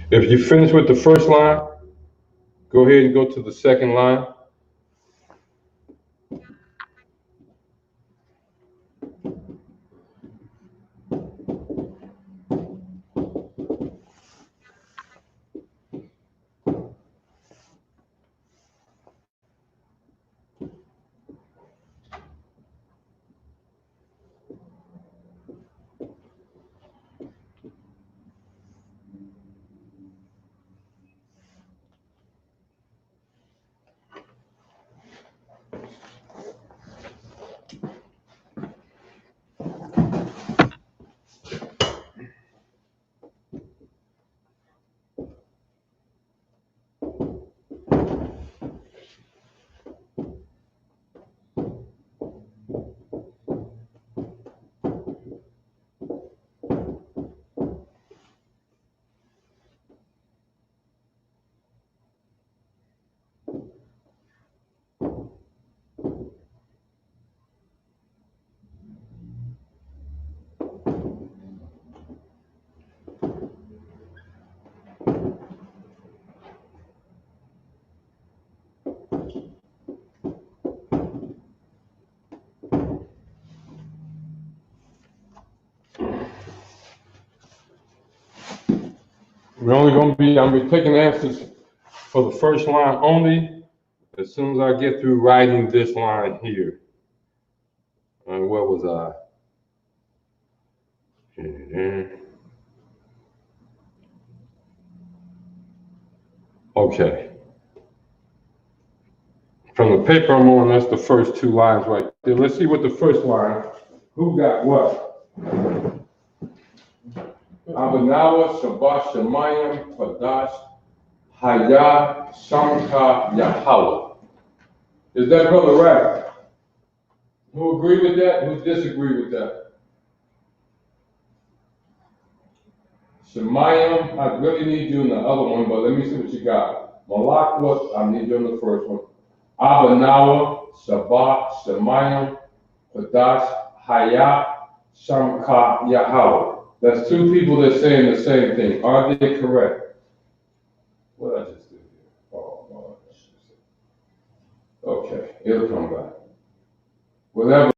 If you finish with the first line, go ahead and go to the second line. I'm taking answers for the first line only as soon as I get through writing this line here. And where was I? Okay. From the paper I'm on, that's the first two lines right there. Let's see what the first line, who got what? Abanawa, Shabbat, Shemayim, Qadash, Haya, Shamka, Yahweh. Is that brother right? Who agree with that? Who disagree with that? Shemayim, I really need you in the other one, but let me see what you got. Malakwa, I need you in the first one. Abanawa, Shabbat, Shemayim, Qadash, Haya, Shamka, Yahweh. That's two people that are saying the same thing. Are they correct? What did I just do here? Oh, no. Okay, it'll come back. Whatever.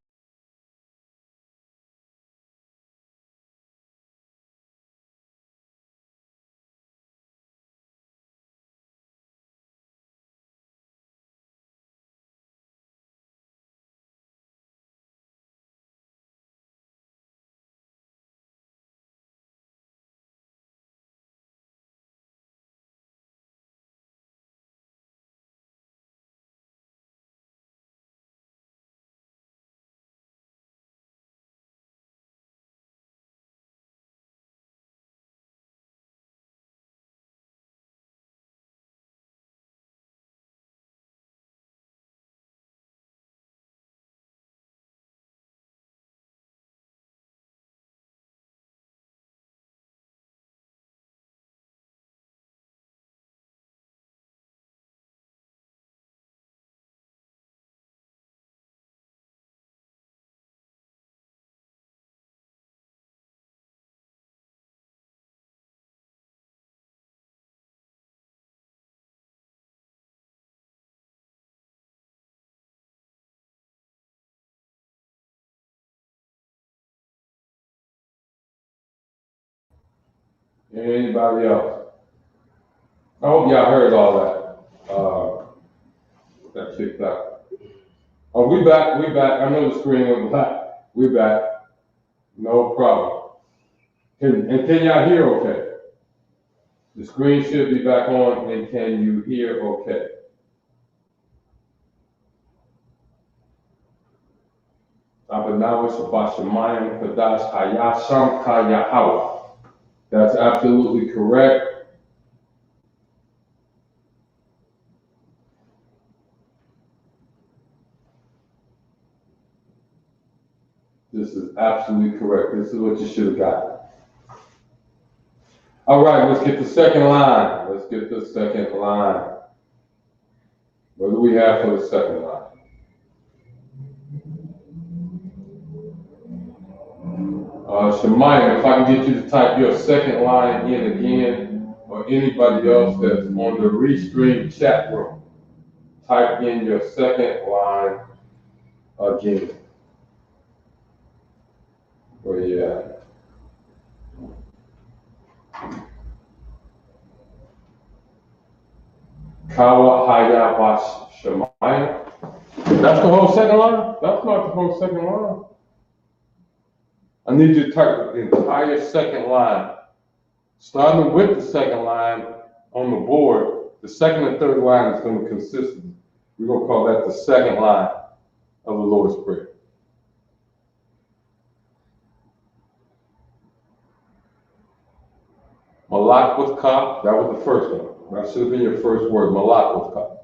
Anybody else? I hope y'all heard all that. Got kicked out. Oh, we back. I know the screen went black. We back. No problem. Can y'all hear okay? The screen should be back on, and can you hear okay? Abanawa, Shabbat, Shemayim, Qadash, Haya, Shamka, Yahweh. That's absolutely correct. This is absolutely correct. This is what you should have got. All right, let's get the second line. What do we have for the second line? Shemayim, if I can get you to type your second line in again, or anybody else that's on the Restream chat room, type in your second line again. Where you at? Kawa Haya Bash Shemayim. That's the whole second line? That's not the whole second line. I need you to type the entire second line. Starting with the second line on the board, the second and third line is going to consist of, we're going to call that the second line of the Lord's Prayer. Malak with Ka, that was the first one. That should have been your first word, Malak with Ka.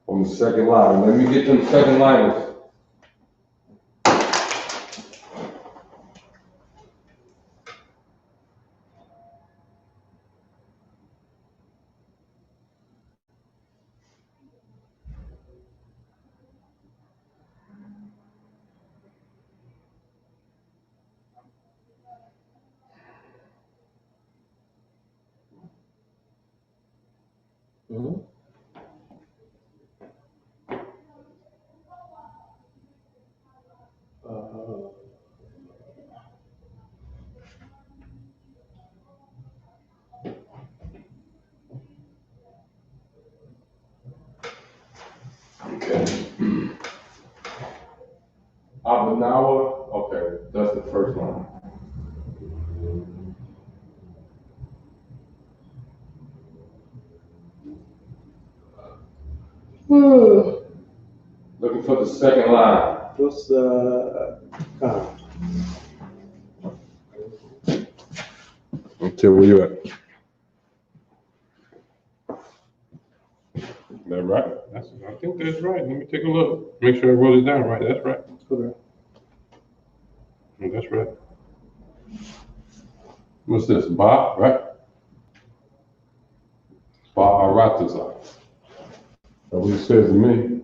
On the second line. Let me get them second liners. Nawa. Okay, that's the first line. Looking for the second line. What's the Until where you at? That right? I think that's right. Let me take a look. Make sure I wrote it down right. That's right. correct? That's right. What's this? Ba, right? Ba-arataza. That's what it says to me.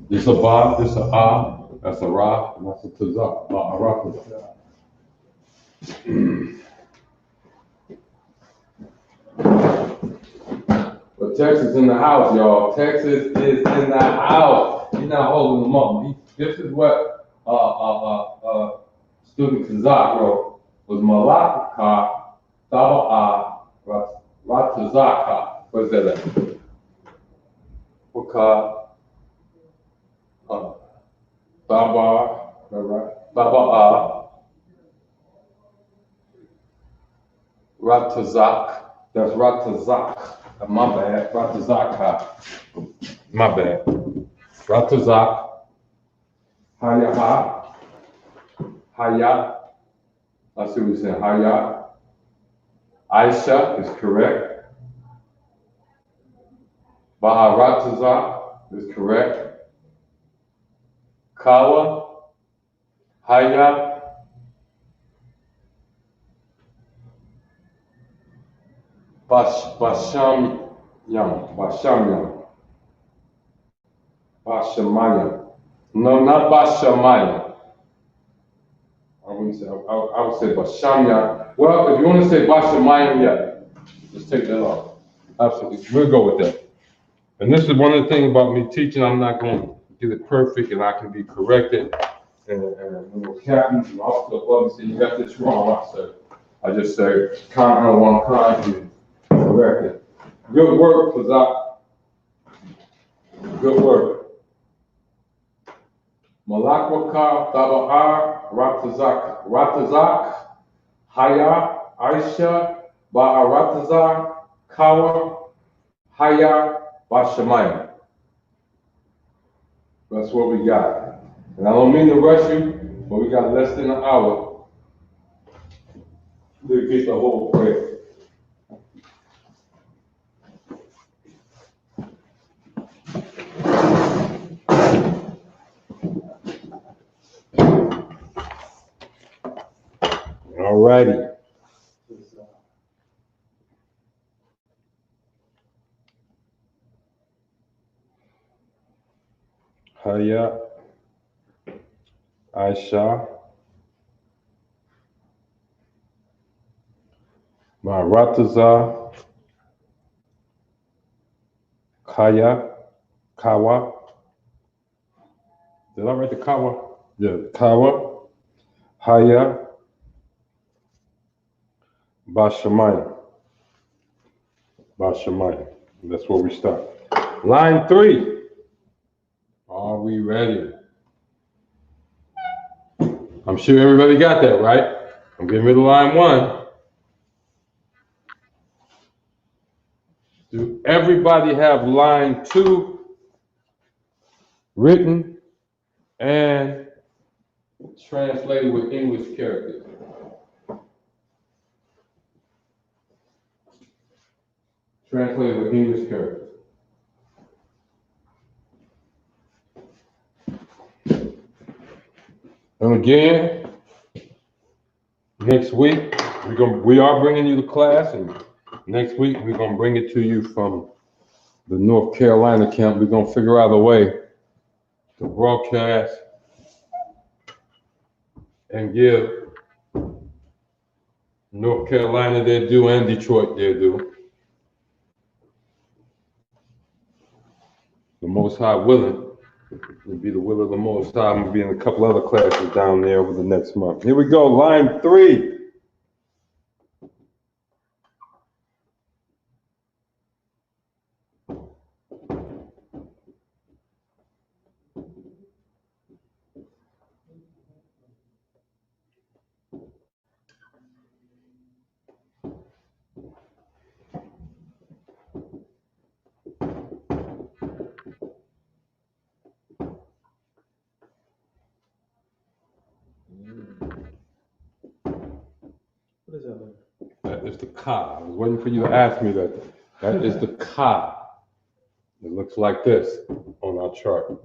This a ba, this a ah, that's a ra, and that's a taza. Ba-arataza. But Texas in the house, y'all. Texas is in the house. He's not holding them up. This is what student Kazak wrote. Was Malaka Taba'a Ratazaka. What's that at? Waka Taba, right? Taba'a Ratazak. That's Ratazak. My bad. Ratazaka. My bad. Ratazak. Hayaha. Haya. I see what you're saying. Haya. Aisha is correct. Baharataza is correct. Kawa. Haya. Bashamyam. Bashamyam. Bashamayam. No, not Bashamayam. I would say Bashamya. Well, if you want to say Bashamayim, yeah, just take that off. Absolutely, we'll go with that. And this is one of the things about me teaching. I'm not going to get it perfect, and I can be corrected. And captains and officers above me say, "You got this wrong." I just say, "Kind on one kind, you correct it." Good work, Kazak. Good work. Malakwaka, Tabahar, Ratazak. Ratazak, Haya, Aisha, Ba'aratazar, Kawa, Haya, Bashamayim. That's what we got. And I don't mean to rush you, but we got less than an hour to get the whole prayer. Alrighty. Haya, Aisha, Marataza, Kaya, Kawa. Did I write the Kawa? Yeah, Kawa, Haya, Bashamayim. Bashamayim. That's where we start. Line 3. Are we ready? I'm sure everybody got that, right? I'm getting rid of line 1. Do everybody have line 2 written and translated with English characters? Translated with English characters. And again, next week we are bringing you the class, and next week we're gonna bring it to you from the North Carolina camp. We're gonna figure out a way to broadcast and give North Carolina their due and Detroit their due. The Most High willing. It'll be the will of the Most High. I'm gonna be in a couple other classes down there over the next month. Here we go, line 3. What is that letter? That is the Ka. I was waiting for you to ask me that. That is the Ka. It looks like this on our chart.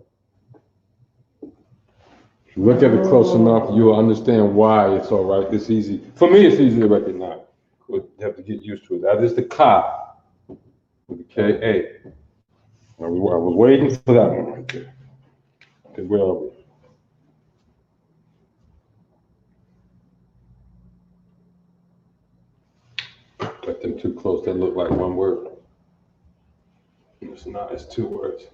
If you look at it close enough, you'll understand why it's all right. It's easy. For me, it's easy to recognize. You have to get used to it. That is the Ka with the K-A. I was waiting for that one right there. Okay, where are we? Got them too close. That look like one word. It's not. It's two words.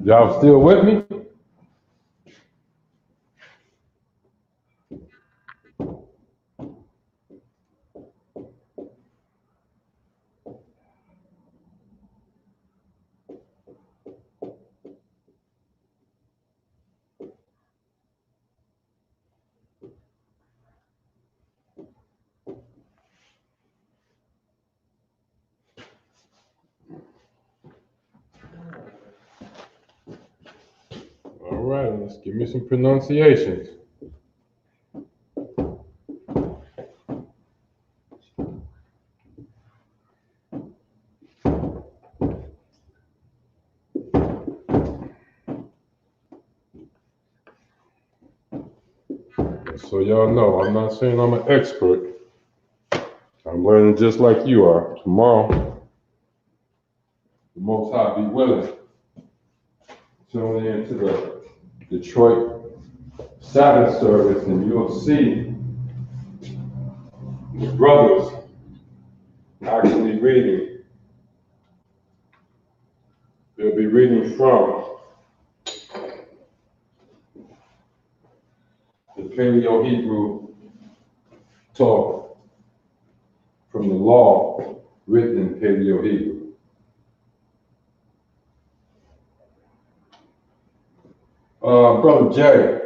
Y'all still with me? All right, let's give me some pronunciations. So y'all know, I'm not saying I'm an expert. I'm learning just like you are. Tomorrow, the Most High be willing. Tune in to the Detroit Sabbath service, and you'll see the brothers actually reading. They'll be reading from the Paleo-Hebrew Torah, from the law written in Paleo-Hebrew. Brother Jay,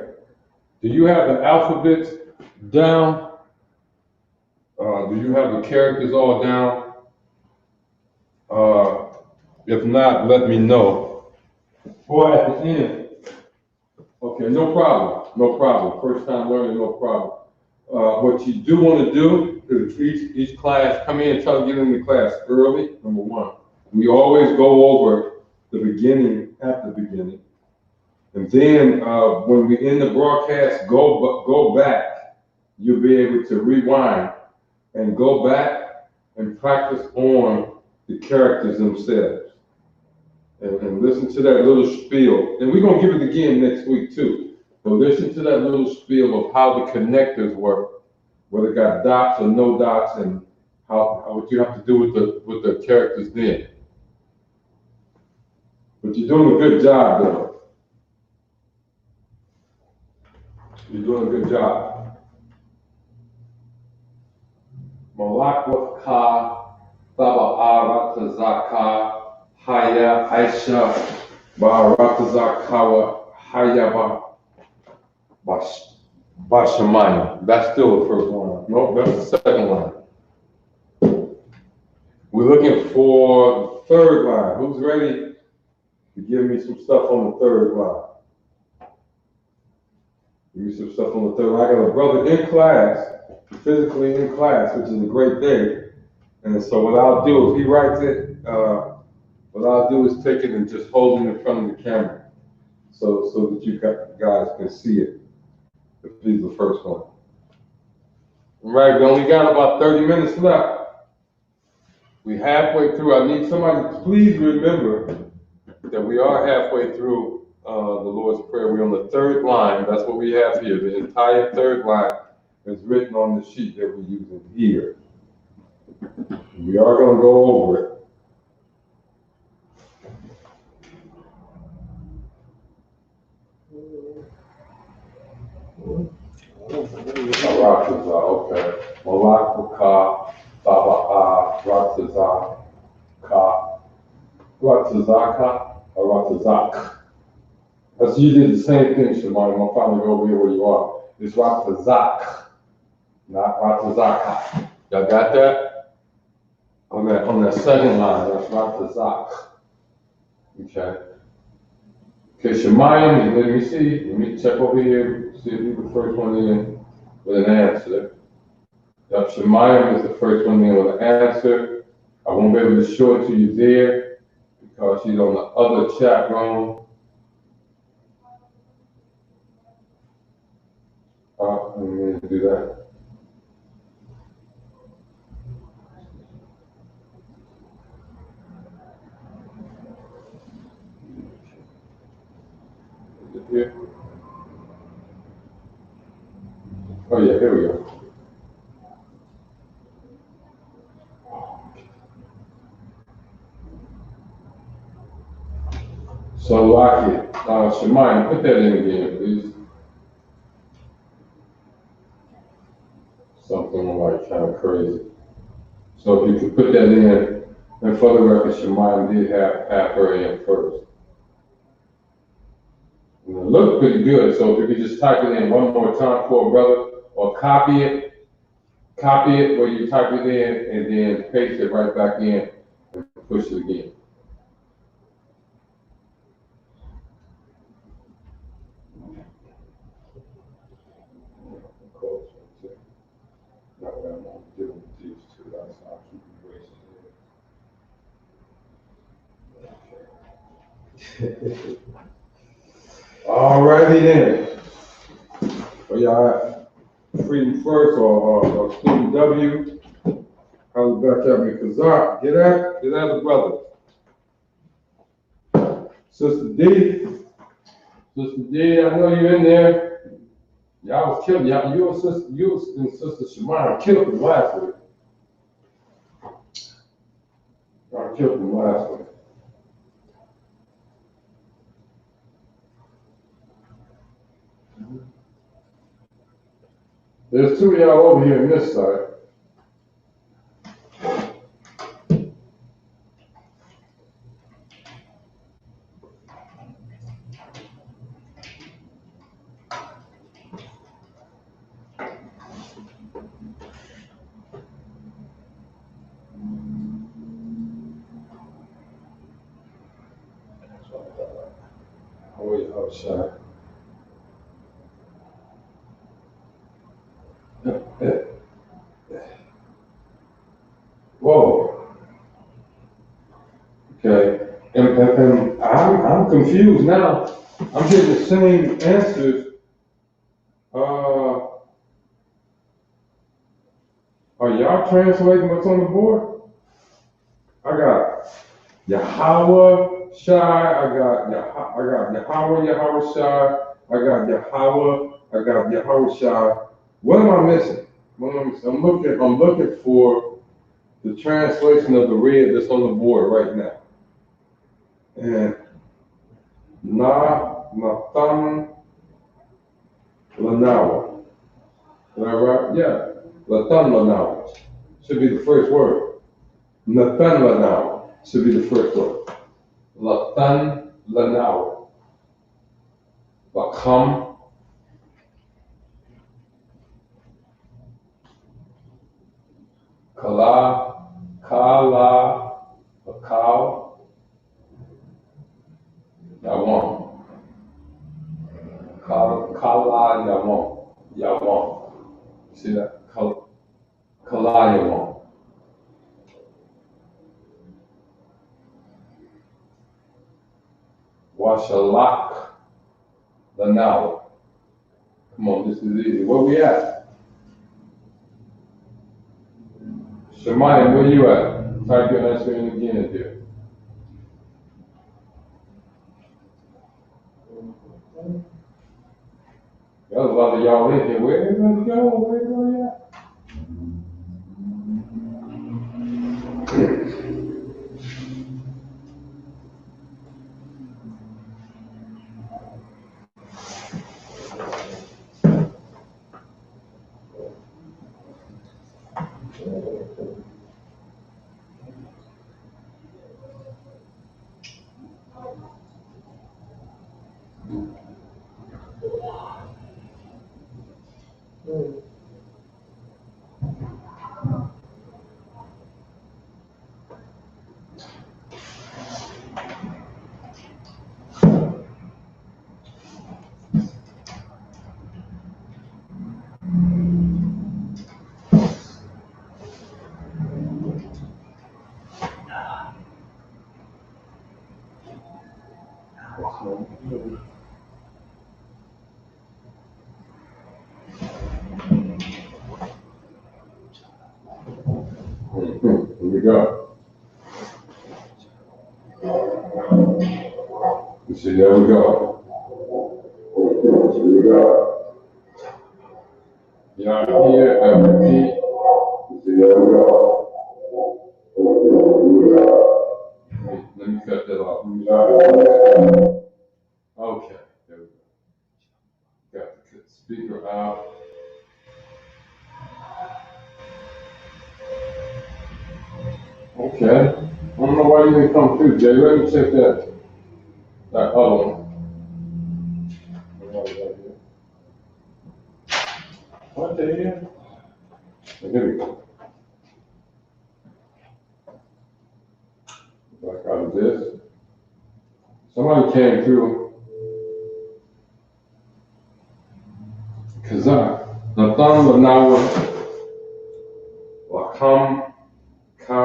do you have the alphabets down? Do you have the characters all down? If not, let me know. Or at the end. Okay, no problem. No problem. First time learning, no problem. What you do want to do is each class, come in and try to get into class early, number one. We always go over the beginning at the beginning. And then when we end the broadcast, go back. You'll be able to rewind and go back and practice on the characters themselves. And listen to that little spiel. And we're going to give it again next week too. But listen to that little spiel of how the connectors work, whether it got dots or no dots, and how what you have to do with the characters then. But you're doing a good job though. You're doing a good job. Malak with Ka, Taba Aratazaka, Haya Aisha, Baratazakawa, Haya Bashamaya. That's still the first line. No, that's the second line. We're looking for the third line. Who's ready to give me some stuff on the third line? Give me some stuff on the third line. I got a brother in class, physically in class, which is a great thing. And so what I'll do, if he writes it, what I'll do is take it and just hold it in front of the camera so that you guys can see it. If he's the first one. All right, we only got about 30 minutes left. We're halfway through. I need somebody to please remember that we are halfway through the Lord's Prayer. We're on the third line. That's what we have here. The entire third line is written on the sheet that we're using here. We are going to go over it. Okay. Malak Ka, Baba Ratazah Ka. Ratazaka? Ratazak. That's you did the same thing, Shemaim. I'm finally over here where you are. It's Ratazak, not Ratazaka. Y'all got that? On that second line, that's Ratazak. Okay. Okay, Shemayim, let me see. Let me check over here, see if you're the first one in with an answer. Yep, Shemayim is the first one in with an answer. I won't be able to show it to you there because she's on the other chat room. Let me do that. Is it here? Oh yeah, here we go. So lock it. Shemayim, put that in again, please. Something like kind of crazy. So if you could put that in, and for the record, Shemayim did have her in first. And it looked pretty good, so if you could just type it in one more time for a brother, or copy it where you type it in, and then paste it right back in, and push it again. Not what I'm doing with these two, that's how I keep wasting it. Alrighty then. Where y'all at? Freedom First or Student W? How's back at me? Kazak, get at the brother. Sister D, I know you're in there. Y'all was killing y'all. You and Sister Shemayim killed them last week. Y'all killed them last week. There's two of y'all over here on this side. Oh, shy. Whoa. Okay. And I'm confused now. I'm getting the same answers. Are y'all translating what's on the board? I got Yahweh Shai. I got Yahweh Shai. I got Yahweh Shai. What am I missing? I'm looking for the translation of the red that's on the board right now. And Nathan Lanawa. Is that right? Yeah. Nathan Lanawa should be the first word. Nathan Lanawa should be the first word. Nathan Lanawa. Bakam. Kala, Bakal, Yawon. Kala, Yawon. See that? Kala, Yawon. Washalak, Lanawa. Come on, this is easy. Where we at? Shemayim, where you at? Type your answer in again, dear. There's a lot of y'all in here. Where everybody go? Where you at? Here we go. You see, there we go. Here we go. Y'all hear and repeat. You see, there we go. Let me cut that off. Okay, there we go. Got the speaker out. Okay. I don't know why you didn't come through, Jay. Let me check that. That other one. What the hell? Here we go. Back out of this. Somebody came through. Kazakh. Nathan Lanawa. Lakam. Ka.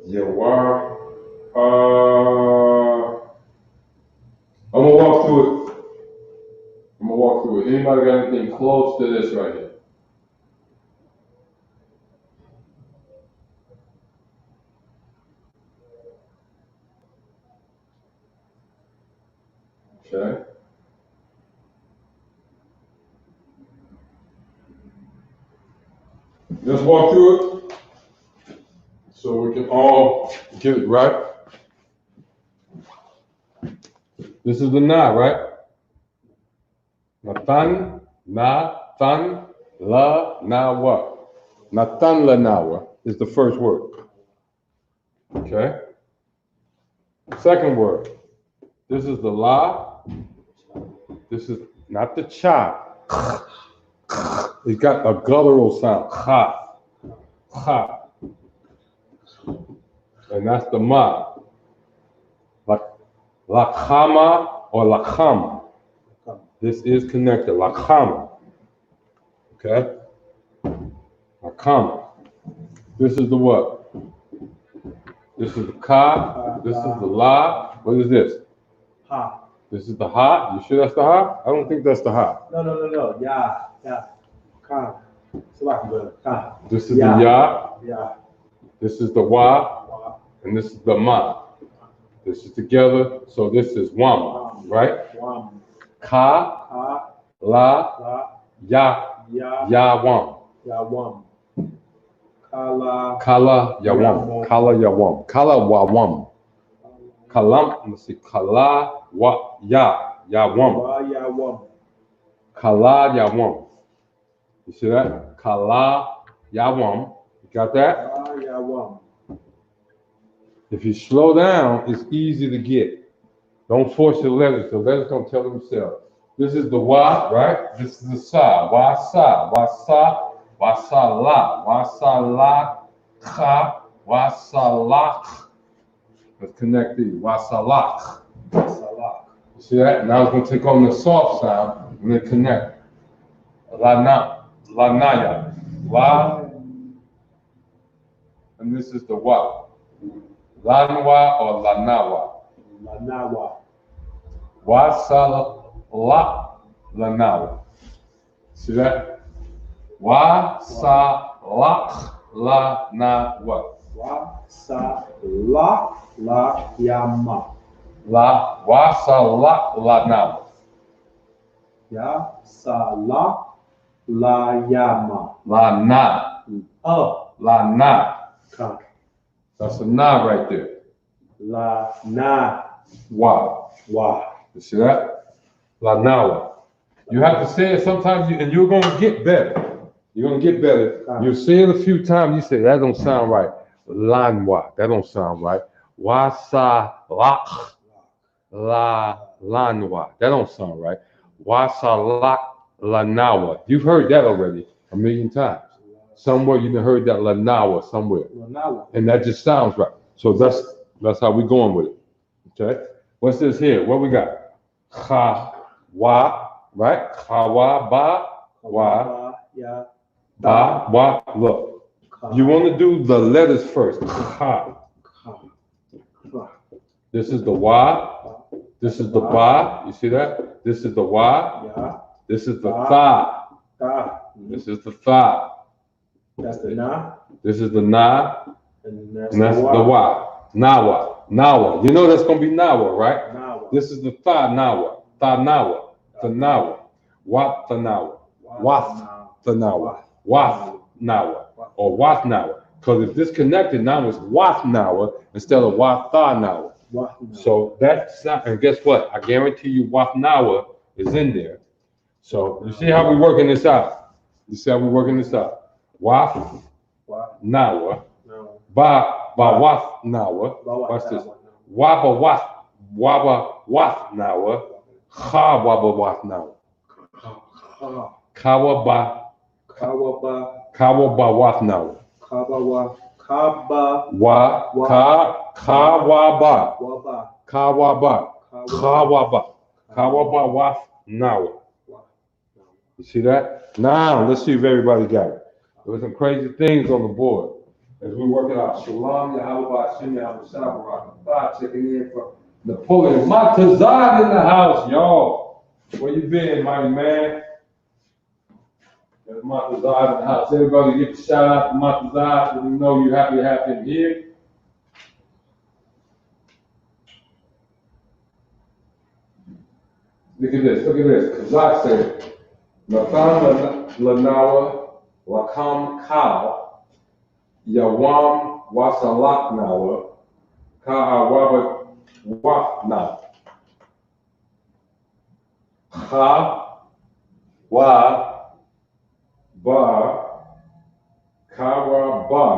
Yawar. I'm gonna walk through it. Anybody got anything close to this right here? Okay. Just walk through it so we can all get it right. This is the na, right? Natan, na-tan, la-na-wa. Natan la-na-wa is the first word. Okay? Second word. This is the la. This is not the cha. It's got a guttural sound. Ha. Ha. And that's the ma. Lakhama or lakham. This is connected. Lakhama. Okay? Lakhama. This is the what? This is the ka. This is the la. What is this? Ha. This is the ha. You sure that's the ha? I don't think that's the ha. No. Ya. Ka. Ka. This is the ya. Ya. This is the wa. And this is the ma. This is together. So this is wam, right? Wam. Ka. Ka. La. La. Ya. Ya. Ya wam. Ya wam. Kala. Kala ya wam. Kala ya wam. Kala wa wam. Kalam. Let's see. Kala wa ya. Ya wam. Wa ya wam. Kala ya wam. You see that? Kala ya wam. You got that? Wa ya wam. If you slow down, it's easy to get. Don't force your letters. The letters gonna tell themselves. This is the wa, right? This is the sa. Wa sa. Wa sa. Wa sa la. Wa sa la. Ka. Wa sa la. Let's connect these. Wa sa la. Salah. You see that? Now it's gonna take on the soft sound and then connect. La na. La naya. La. And this is the wa. Lanwa or lanawa. Lanawa. Wa sa la lanawa. See that? Wa sa la lanawa. Wa sa la yama. Wa sa la lanawa. Ya sa la yama. La na. La na. Ka. That's a na right there. La na. Wa. Wa. You see that? La nawa. You have to say it sometimes, and you're gonna get better. You're gonna get better. You say it a few times. You say that don't sound right. Lanwa. That don't sound right. Wa sa la lanwa. That don't sound right. Wa sa la nawa. You've heard that already a million times. Somewhere you've heard that lanawa somewhere, and that just sounds right. So that's how we're going with it. Okay. What's this here? What we got? Cha wa, right? Cha wa ba wa Ya. ba wa. Look, you want to do the letters first. Cha. This is the wa. This is the ba. You see that? This is the wa. Ya. This is the tha. Ta. This is the tha. That's the na. This is the na. And that's And that's the the wa. Nawa. Nawa. You know that's gonna be nawa, right? Nawa. This is the tha nawa. Tha nawa. Tanawa. Wat tanawa. Wath tanawa. Wath nawa. Or wath nawa. Because it's disconnected now, it's wath nawa instead of wath tha nawa. So that's not, and guess what? I guarantee you wath nawa is in there. So you see how we're working this out? You see how we're working this out? Wath nawa. Ba wath nawa. Watch this. Waba wath nawa. Ha waba wath nawa. Kawaba wath nawa. Kawaba wath nawa. You see that? Now let's see if everybody got it. There were some crazy things on the board as we work it out. Shalom, Yahweh, Hashem, Yahweh, Shabbat, checking in for Napoleon. Matazad in the house, y'all. Where you been, mighty man? There's Matazad in the house. Everybody get a shout out to Matazad so we know you're happy to have him here. Look at this, Kazak said, Nathan Lanawa Lakam Kao Yawam Wasalak Nawa Ka'awaba Wafna Ha Wa Ba Kawa Ba.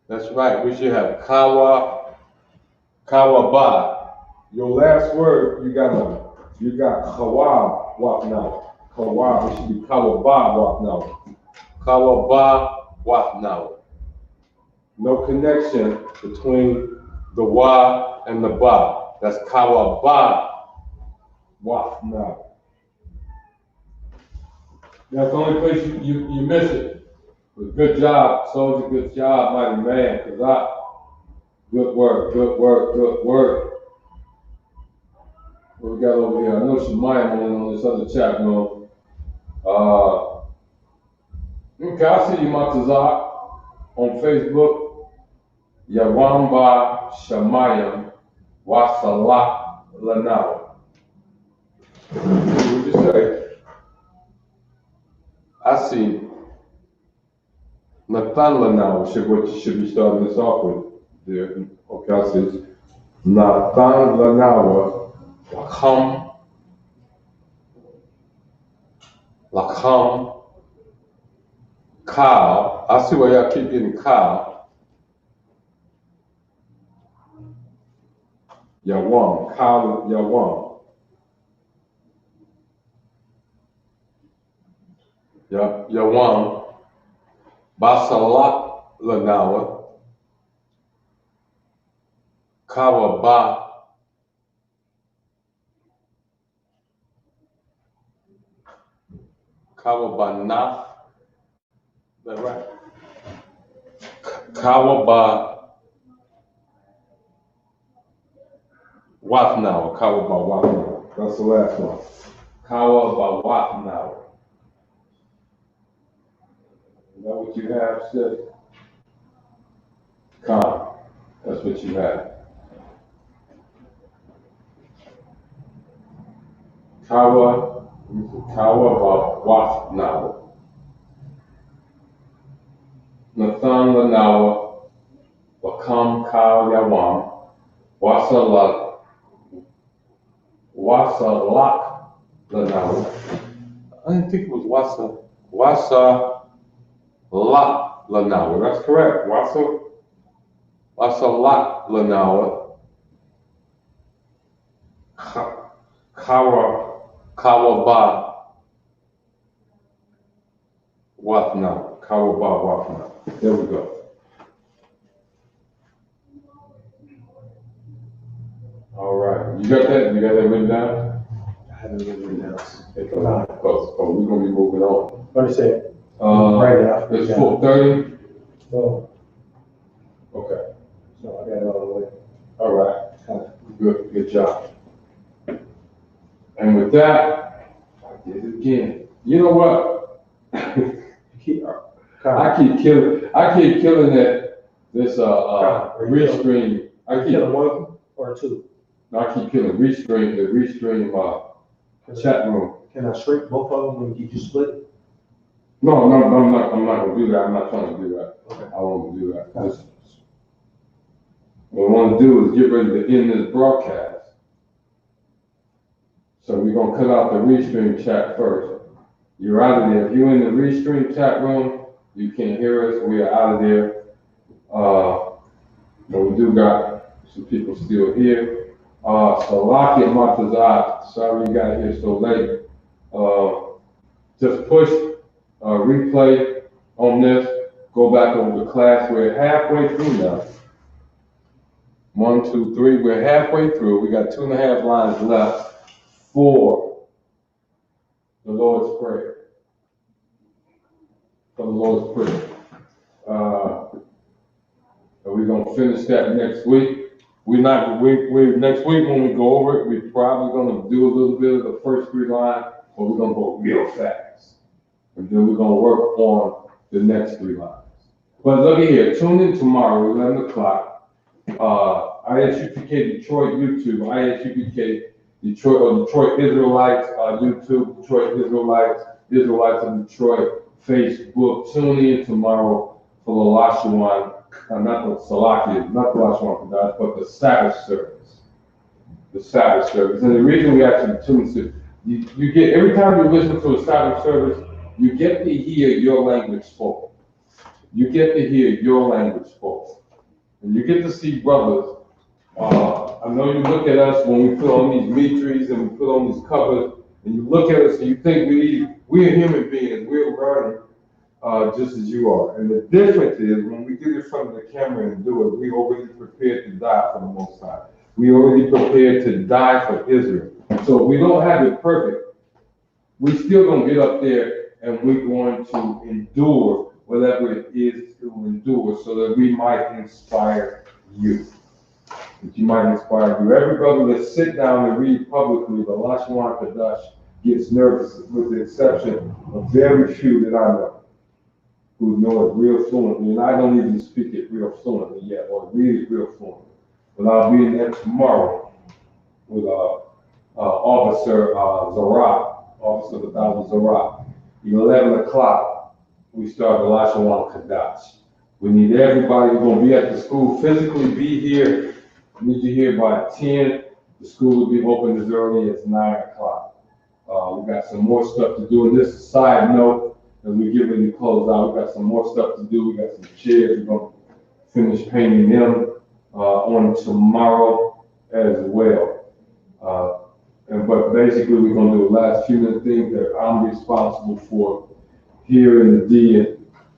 That's right, we should have Kawa Ba. Your last word, you got Kawa Wafna. Kawa, it should be Kawaba Wafna. Kawaba Wafna. No connection between the wa and the ba. That's Kawaba Wafna. That's the only place you miss it. But good job, soldier, good job, mighty man. Good work. What we got over here? I know Shemayim on this other chat room. Okay, I see you, Matazak, on Facebook. Yawamba Shemayim Wasalak Lanawa. What did you say? I see Nathan Lanawa, what you should be starting this off with there. Okay, I see Nathan Lanawa Lakam Kyle. I see why y'all keep getting Kyle. Yawam, Kyle Yawam. Yawam. Basalak Lanawa. Kawaba. Kawabana. Is that right? Kawaba Wafnawa. Kawaba Wafnawa. That's the last one. Kawaba Wafnawa. Is that what you have, sis? Khan. That's what you have. Kawaba Wafnawa. Nathan Lanawa, Wakam Kal Yawam, Wasalak Lanawa. I didn't think it was Wasalak Lanawa. That's correct. Wasalak Lanawa. Kawaba Wafna. Kawaba Wafna. There we go. All right. You got that? You got that written down? I haven't written down. Because we're going to be moving on. What do you say? It's 4:30. Oh, Okay. so I got it all the way. All right. Good job. And with that, I did it again. You know what? I keep killing this restream. I keep killing one or two. I keep killing the restream chat room. Can I shrink both of them when you just split it? No, I'm not gonna do that. I'm not trying to do that. Okay. I won't do that. What I want to do is get ready to end this broadcast. So we're gonna cut out the restream chat first. You're out of there. If you're in the restream chat room, you can't hear us. We are out of there. But we do got some people still here. Salaki Matazat, sorry you got here so late. Just push replay on this. Go back over the class. We're halfway through now. 1, 2, 3. We're halfway through. We got 2.5 lines left for the Lord's Prayer. For the Lord's Prayer. We're gonna finish that next week. We next week when we go over it, we're probably gonna do a little bit of the first 3 lines, but we're gonna go real fast. And then we're gonna work on the next 3 lines. But look at here, tune in tomorrow, 11 o'clock. ISUPK Detroit YouTube, ISUPK Detroit Israelites YouTube, Detroit Israelites of Detroit Facebook. Tune in tomorrow for the Lashawan, not the Lashawan Qadash, but the Sabbath service. The Sabbath service. And the reason we actually tune in, you get, every time you listen to a Sabbath service, you get to hear your language spoken. You get to hear your language spoken. And you get to see brothers. I know you look at us when we put on these mitres and we put on these covers, and you look at us and you think we're human beings, we're learning just as you are. And the difference is when we get in front of the camera and do it, we already prepared to die for the Most High. We already prepared to die for Israel. So we don't have it perfect. We still gonna get up there and we're going to endure whatever it is to endure so that we might inspire you. That you might inspire you. Every brother that sit down and read publicly the Lashawan Qadash gets nervous, with the exception of very few that I know who know it real fluently. And I don't even speak it real fluently yet, or read it real fluently. But I'll be in there tomorrow with Officer Zarat, Officer of the Thousand Zarat. 11 o'clock, we start the Lashawan Qadash. We need everybody. We're going to be at the school, physically be here. We need you here by 10. The school will be open as early as 9 o'clock. We got some more stuff to do. And this is a side note, as we get ready to close out, we got some more stuff to do. We got some chairs. We're going to finish painting them on tomorrow as well. But basically, we're going to do the last few minute things that I'm responsible for here in the D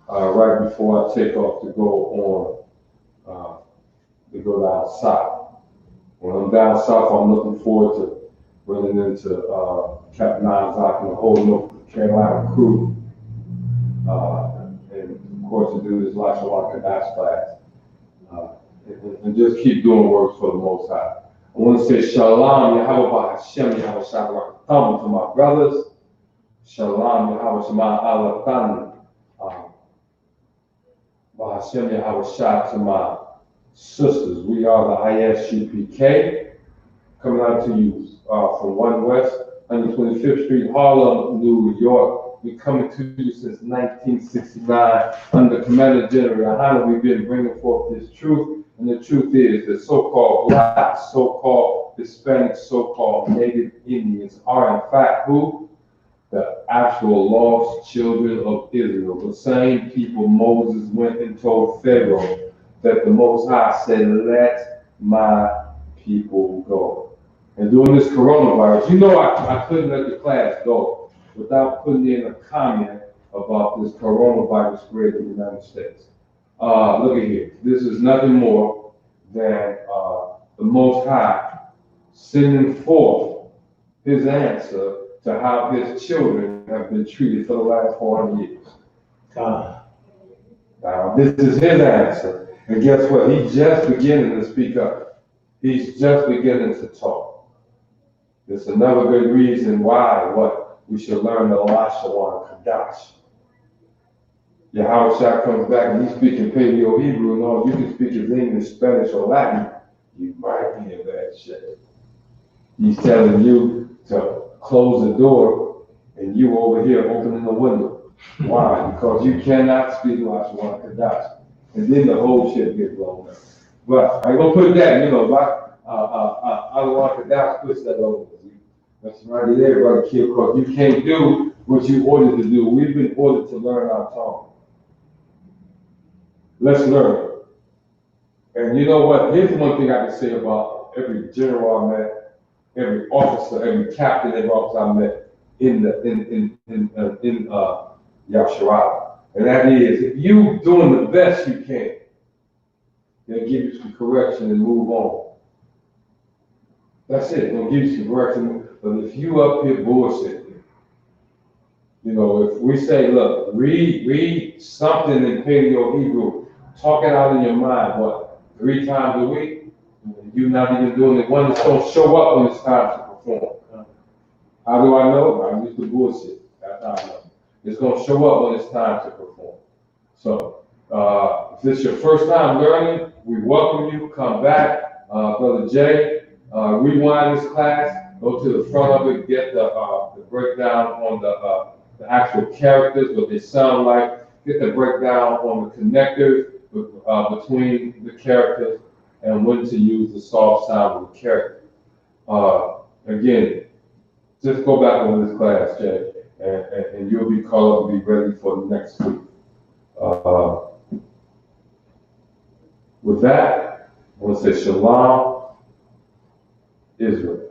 right before I take off to go down south. When I'm down south, I'm looking forward to running into Captain Isaac and the whole North Carolina crew, and of course to do this Lashawan Qadash class, and just keep doing work for the Most High. I want to say Shalom Yahweh Hashem Yahweh Shabbat to my brothers. Shalom Yahweh Shema Alatan. Hashem Yahweh Shah to my sisters. We are the ISUPK, coming out to you from 1 West, 125th Street, Harlem, New York. We're coming to you since 1969 under Commander General Ahana. We've been bringing forth this truth, and the truth is that so-called Black, so-called Hispanic, so-called Native Indians are in fact who? The actual lost children of Israel, the same people Moses went and told Pharaoh that the Most High said, let my people go. And during this coronavirus, you know I couldn't let the class go without putting in a comment about this coronavirus spread in the United States. Look at here. This is nothing more than the Most High sending forth his answer to how his children have been treated for the last 400 years. Now, this is his answer. And guess what? He's just beginning to speak up. He's just beginning to talk. There's another good reason why we should learn the Lashawan Qadash. Yahweh comes back and he's speaking Paleo Hebrew, and all you can speak is English, Spanish, or Latin, you might be in bad shape. He's telling you to close the door and you over here opening the window. Why? Because you cannot speak Lashawan Qadash. And then the whole shit gets blown up. But I'm gonna put that, Lashawan Qadash puts that over. That's right there, right here, because you can't do what you ordered to do. We've been ordered to learn our tongue. Let's learn. And you know what? Here's one thing I can say about every general I met, every officer, every captain, every officer I met in Yahshua. And that is, if you doing the best you can, they'll give you some correction and move on. That's it. They'll give you some correction. But if you up here bullshitting, if we say, look, read something in Paleo Hebrew, talk it out in your mind, 3 times a week? You're not even doing it. One that's going to show up when it's time to perform. How do I know? I use the bullshit. That's how I know. It's going to show up when it's time to perform. So, if this is your first time learning, we welcome you. Come back. Brother Jay, rewind this class. Go to the front of it, get the breakdown on the actual characters, what they sound like. Get the breakdown on the connectors between the characters and when to use the soft sound of the character. Again, just go back over this class, Jay, and you'll be called to be ready for the next week. With that, I want to say Shalom, Israel.